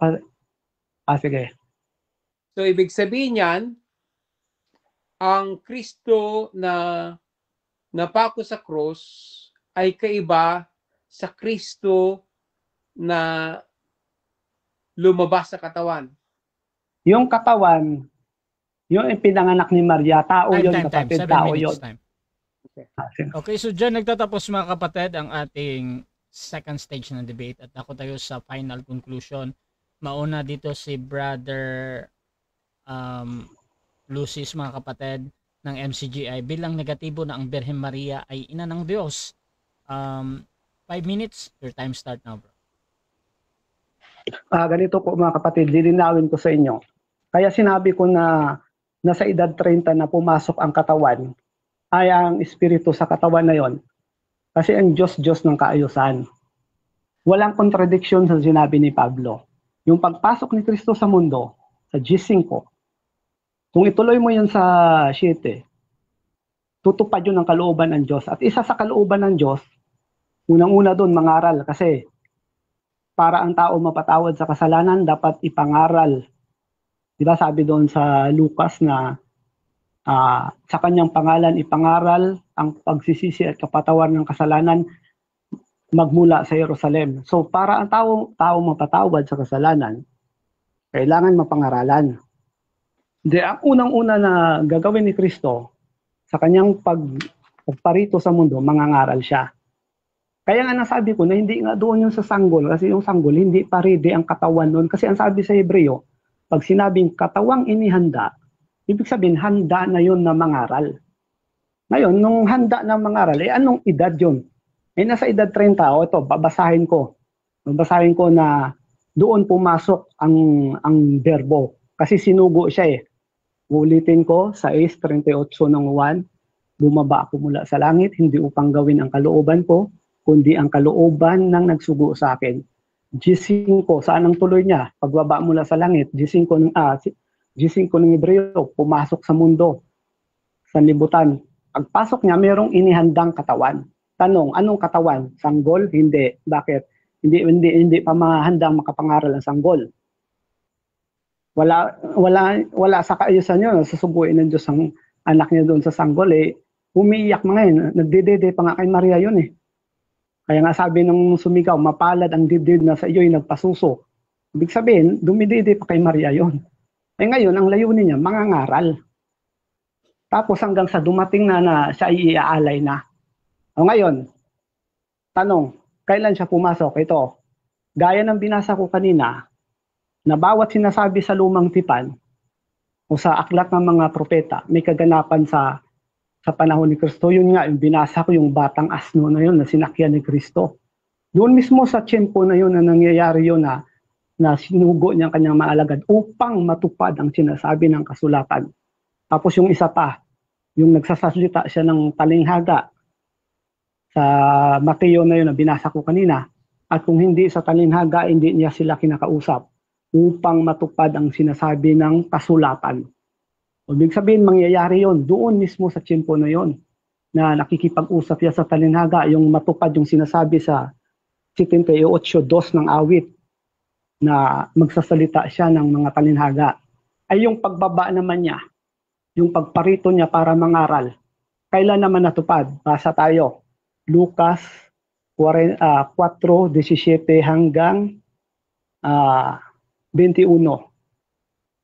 Sige. So, ibig sabihin yan, ang Kristo na napako sa cross ay kaiba sa Kristo na lumabas sa katawan. Yung katawan, yung pinanganak ni Maria, tao yun kapatid, 7 tao minutes yun. time. Sige. Okay, so dyan nagtatapos mga kapatid ang ating second stage ng debate at ako tayo sa final conclusion. Mauna dito si Brother Lucis mga kapatid ng MCGI bilang negatibo na ang Birhen Maria ay ina ng Diyos. 5 minutes, your time start now, bro. Ganito po mga kapatid, lilinawin ko sa inyo. Kaya sinabi ko na nasa edad 30 na pumasok ang katawan, ay ang espiritu sa katawan na yon. Kasi ang Diyos ng kaayusan. Walang contradiction sa sinabi ni Pablo. Yung pagpasok ni Kristo sa mundo, sa G5, kung ituloy mo yun sa 7, tutupad yun ang kalooban ng Diyos. At isa sa kalooban ng Diyos, unang-una doon mangaral kasi para ang tao mapatawad sa kasalanan, dapat ipangaral. Diba sabi doon sa Lucas na sa kanyang pangalan ipangaral ang pagsisisi at kapatawaran ng kasalanan magmula sa Jerusalem. So para ang tao mapatawad sa kasalanan, kailangan mapangaralan. Ang unang-una na gagawin ni Kristo sa kanyang pagparito sa mundo, mangangaral siya. Kaya nga nasabi ko na hindi nga doon yung sa sanggol, kasi yung sanggol hindi pa ready ang katawan noon. Kasi ang sabi sa Hebreo, pag sinabing katawang inihanda, ibig sabihin handa na yun na mangaral. Ngayon, nung handa na mangaral, anong edad yun? Nasa edad 30, ito, babasahin ko. Babasahin ko na doon pumasok ang berbo. Kasi sinugo siya Ulitin ko, 6:38 ng 1, bumaba ako mula sa langit, hindi upang gawin ang kalooban ko, kundi ang kalooban ng nagsugo sa akin. G5, saan ang tuloy niya? Pagbaba mula sa langit, G5 ng Hebreo, pumasok sa mundo, sa libutan. Pagpasok niya, mayroong inihandang katawan. Tanong, anong katawan? Sanggol? Hindi. Bakit? Hindi pa mahandang makapangaral ang sanggol. Wala sa kaayusan yun. Susubuin ng Diyos ang anak niya doon sa sanggol. Umiiyak mga yun. Nagdidede pa nga kay Maria yun Kaya nga sabi ng sumigaw, mapalad ang dibdib na sa iyo'y nagpasuso. Ibig sabihin, dumidede pa kay Maria yun. Ngayon, ang layunin niya, mangangaral. Tapos hanggang sa dumating na siya ay iaalay na. Ngayon, tanong, kailan siya pumasok? Ito, gaya ng binasa ko kanina, na bawat sinasabi sa lumang tipan o sa aklat ng mga propeta, may kaganapan sa panahon ni Kristo. Yun nga, yung binasa ko yung batang asno na yun na sinakyan ni Kristo. Doon mismo sa tiyempo na yun na nangyayari yun na na sinugo niya ang kanyang mga alagad upang matupad ang sinasabi ng kasulatan. Tapos yung isa pa, yung nagsasalita siya ng talinghaga sa Mateo na yun na binasa ko kanina, at kung hindi sa talinghaga, hindi niya sila kinakausap upang matupad ang sinasabi ng kasulatan. Ibig sabihin, mangyayari yon doon mismo sa tiyempo na yon na nakikipag-usap siya sa talinghaga, yung matupad yung sinasabi sa 78:2 ng awit na magsasalita siya ng mga talinghaga. Ay yung pagbaba naman niya, yung pagparito niya para mangaral, kailan naman natupad? Basa tayo, Lucas 4:17 hanggang 21.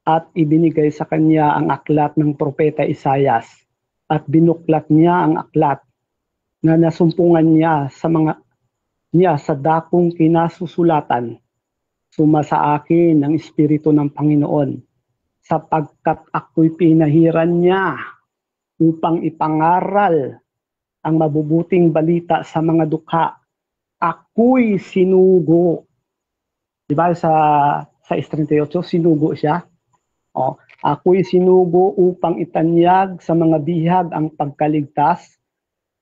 At ibinigay sa kanya ang aklat ng propeta Isayas, at binuklat niya ang aklat na nasumpungan niya sa dakong kinasusulatan. Suma sa akin ang Espiritu ng Panginoon, sapagkat ako'y pinahiran niya upang ipangaral ang mabubuting balita sa mga dukha. Ako'y sinugo. Diba sa 38, sinugo siya. Ako'y sinugo upang itanyag sa mga bihag ang pagkaligtas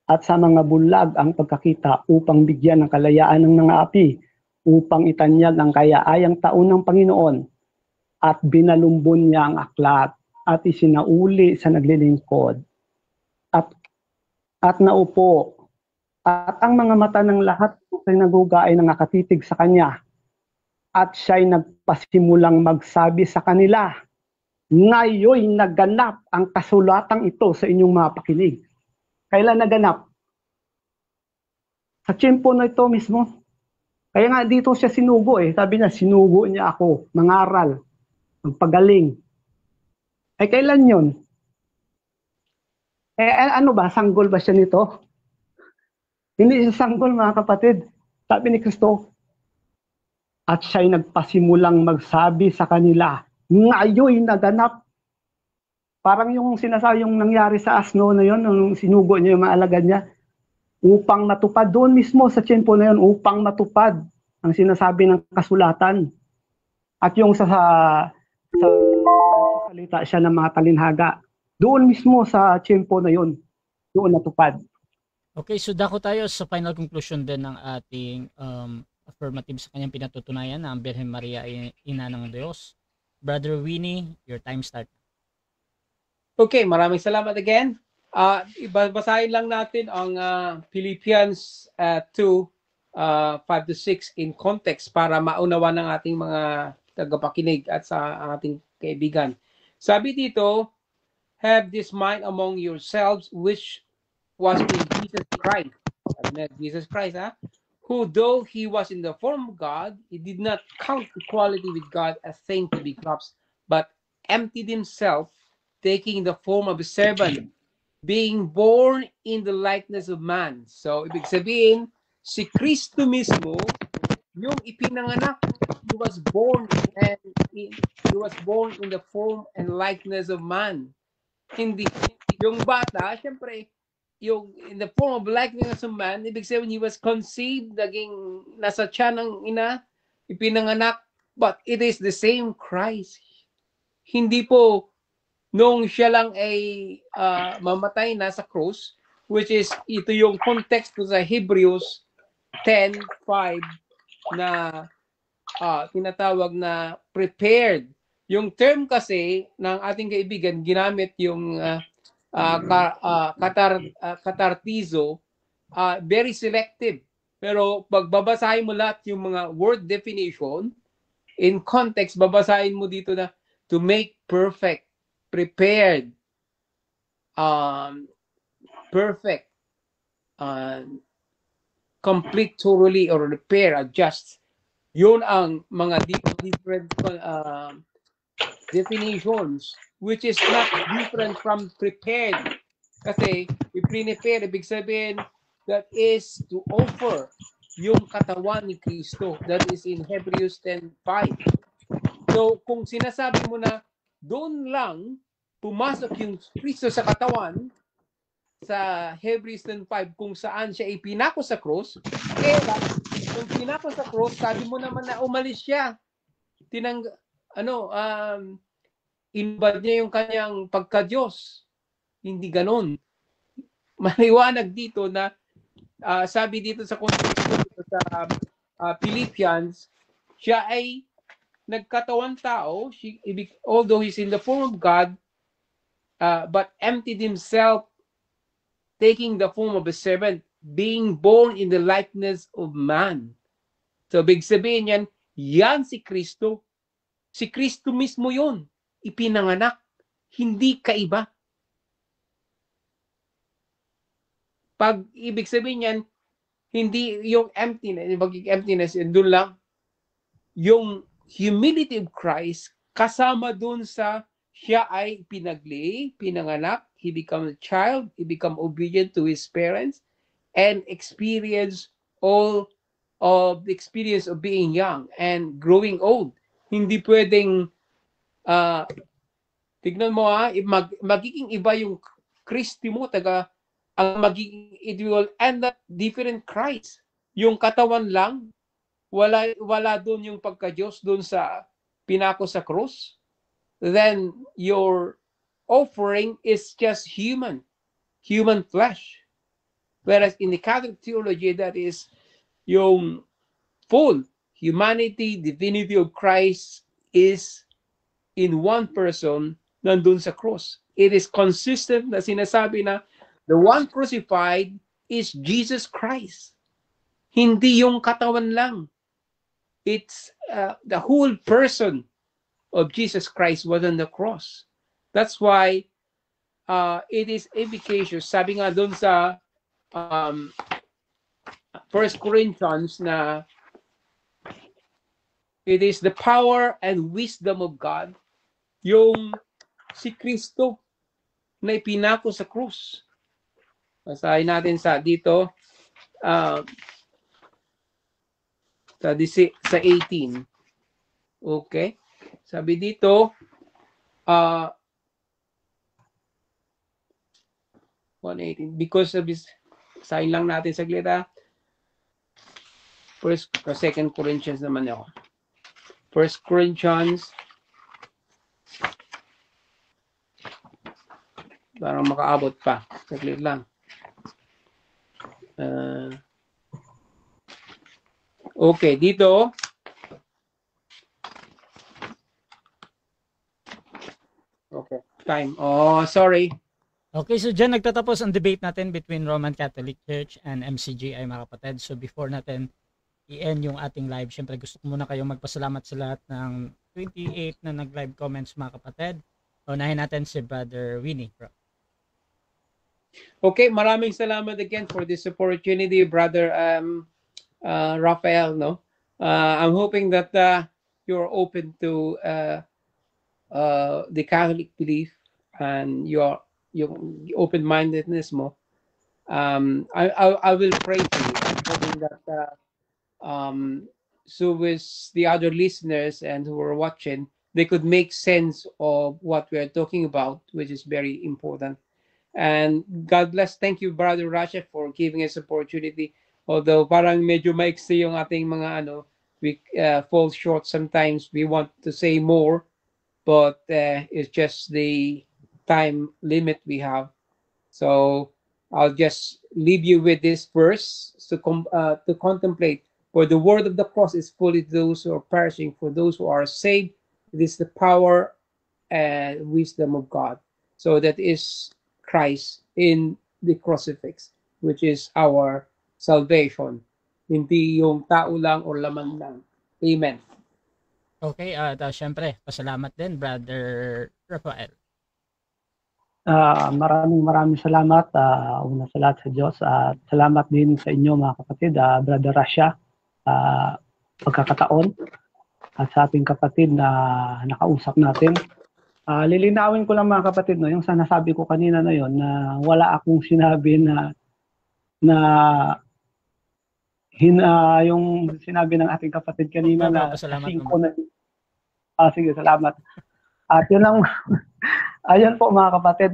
at sa mga bulag ang pagkakita, upang bigyan ng kalayaan ng mga api, upang itanyag ang kayaayang taon ng Panginoon. At binalumbon niya ang aklat at isinauli sa naglilingkod. At naupo, at ang mga mata ng lahat ay naguga ay nakatitig sa kanya. At siya'y nagpasimulang magsabi sa kanila, ngayon naganap ang kasulatang ito sa inyong mga pakinig. Kailan naganap? Sa tiyempo na ito mismo. Kaya nga dito siya sinugo Sabi niya, sinugo niya ako, mangaral, magpagaling. Kailan yun? Ano ba? Sanggol ba siya nito? Hindi siya sanggol, mga kapatid. Sabi ni Kristo, at siya'y nagpasimulang magsabi sa kanila, ngayon naganap. Parang yung sinasabi yung nangyari sa asno na yun, nung sinugo niya yung mga alagad niya, upang matupad doon mismo sa tiyempo na yun, upang matupad ang sinasabi ng kasulatan. At yung sa salita siya ng mga talinghaga, doon mismo sa tiyempo na yun, doon natupad. Okay, so dako tayo sa final conclusion din ng ating affirmative sa kanyang pinatutunayan na ang Birhen Maria ay ina ng Diyos. Brother Winnie, your time start. Okay, maraming salamat again. Basahin lang natin ang Philippians 2:5-6 in context para maunawa ng ating mga tagapakinig at sa ating kaibigan. Sabi dito, have this mind among yourselves which was in Jesus Christ. Jesus Christ, who though he was in the form of God, he did not count equality with God a thing to be grasped, but emptied himself, taking the form of a servant, being born in the likeness of man. So, ibig sabihin, si Kristo mismo, yung ipinanganak, he was born in the form and likeness of man. Hindi yung bata, syempre, yung in the form of likeness of man, ibig sabihin he was conceived, naging nasa tiyan ng ina, ipinanganak, but it is the same Christ. Hindi po nung siya lang ay mamatay na sa cross, which is ito yung context sa Hebrews 10:5 na tinatawag na prepared. Yung term kasi ng ating kaibigan, ginamit yung katartizo, very selective. Pero pag babasahin mo lahat yung mga word definition, in context, babasahin mo dito na to make perfect, prepared, perfect, complete, thoroughly, or repair, adjust. Yun ang mga different definitions, which is not different from prepared. Kasi i-prepare, ibig sabihin, that is to offer yung katawan ni Kristo. That is in Hebrews 10:5. So, kung sinasabi mo na doon lang pumasok yung Kristo sa katawan, sa Hebrews 10:5, kung saan siya ipinako sa cross, kaya kung pinako sa cross, sabi mo naman na umalis siya. inbad niya yung kanyang pagka-Diyos. Hindi ganon. Maliwanag dito na sabi dito sa Philippians, siya ay nagkatawan tao, although he's in the form of God, but emptied himself, taking the form of a servant, being born in the likeness of man. So, big sabihin yan, yan si Kristo. Si Kristo mismo yun. Ipinanganak. Hindi kaiba. Pag ibig sabihin yan, hindi yung emptiness, doon lang, yung humility of Christ, kasama doon sa siya ay pinanganak, he become a child, he become obedient to his parents, and experience all of the experience of being young and growing old. Hindi pwedeng, tignan mo magiging iba yung Kristi mo, ang magiging, it will end up different Christ. Yung katawan lang, wala doon yung pagka-Diyos doon sa pinako sa cross. Then your offering is just human flesh. Whereas in the Catholic theology, that is yung full humanity, divinity of Christ is in one person nandun sa cross. It is consistent na sinasabi na the one crucified is Jesus Christ. Hindi yung katawan lang. It's the whole person of Jesus Christ was on the cross. That's why it is efficacious. Sabi nga doon sa 1 Corinthians na it is the power and wisdom of God, yung si Kristo na ipinako sa krus. Basahin natin dito sa 18. Okay? Sabi dito 118, because of this, basahin lang natin saglit First or 2 Corinthians naman ako. 1 Corinthians, parang makaabot pa. Saglit lang. Okay, dito. Okay, time. Oh, sorry. Okay, so dyan nagtatapos ang debate natin between Roman Catholic Church and MCGI, mga kapatid. So before natin i-end yung ating live, syempre gusto ko muna kayong magpasalamat sa lahat ng 28 na nag-live comments, mga kapatid. Unahin natin si Brother Winnie, bro. Okay, maraming salamat again for this opportunity, Brother Rafael. No, I'm hoping that you're open to the Catholic belief and your open-mindedness mo. I will pray for you, hoping that so with the other listeners and who are watching, they could make sense of what we are talking about, which is very important. And God bless. Thank you, Brother Rasha, for giving us opportunity. Although parang medyo maiksi yung ating mga we fall short sometimes. We want to say more, but it's just the time limit we have. So I'll just leave you with this verse to contemplate. For the word of the cross is fully to those who are perishing, for those who are saved, it is the power and wisdom of God. So that is Christ in the crucifix, which is our salvation. Hindi yung tao lang o laman lang. Amen. Okay, syempre, pasalamat din, Brother Rafael. Maraming salamat. Una sa lahat sa Diyos. At salamat din sa inyo, mga kapatid, Brother Rasha, pagkakataon. At sa ating kapatid na nakausap natin. Lilinawin ko lang, mga kapatid, no, yung sinasabi ko kanina na yon, na wala akong sinabi yung sinabi ng ating kapatid kanina na 5 na. Sige, salamat. At yun lang, ayan po, mga kapatid,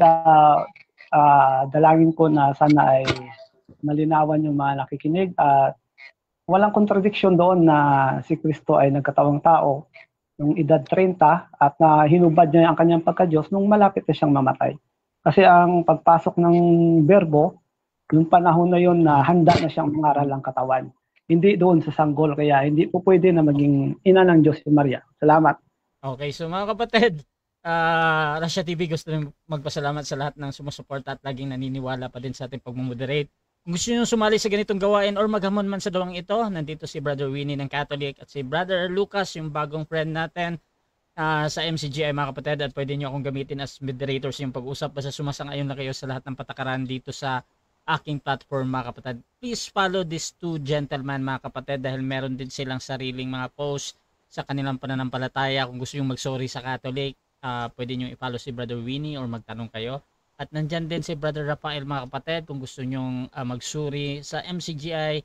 dalangin ko na sana ay malinawan yung mga nakikinig at walang contradiction doon na si Kristo ay nagkatawang tao. yung edad 30 at hinubad niya ang kanyang pagka-Diyos nung malapit na siyang mamatay. Kasi ang pagpasok ng berbo, yung panahon na yun na handa na siyang mangaral ng katawan. Hindi doon sa sanggol, kaya hindi po pwede na maging ina ng Diyos si Maria. Salamat. Okay, so mga kapatid, Russia TV gusto rin magpasalamat sa lahat ng sumusuporta at laging naniniwala pa din sa ating pagmumoderate. Kung gusto nyo sumali sa ganitong gawain or maghamon man sa gawang ito, nandito si Brother Winnie ng Catholic at si Brother Lucas, yung bagong friend natin sa MCGI mga kapatid, at pwede nyo akong gamitin as moderators yung pag-usap. Basta sumasang-ayon na kayo sa lahat ng patakaran dito sa aking platform mga kapatid. Please follow these two gentlemen mga kapatid dahil meron din silang sariling mga posts sa kanilang pananampalataya. Kung gusto nyo mag-sorry sa Catholic, pwede nyo i-follow si Brother Winnie or magtanong kayo. At nandyan din si Brother Rafael mga kapatid. Kung gusto nyong magsuri sa MCGI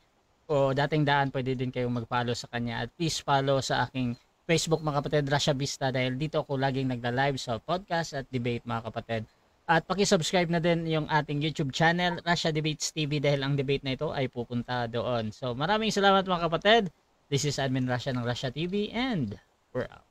o dating daan, pwede din kayong mag-follow sa kanya. At please follow sa aking Facebook mga kapatid, Russia Vista, dahil dito ako laging nagla-live sa podcast at debate mga kapatid. At pakisubscribe na din yung ating YouTube channel, Russia Debates TV, dahil ang debate na ito ay pupunta doon. So maraming salamat mga kapatid. This is Admin Russia ng Russia TV and we're out.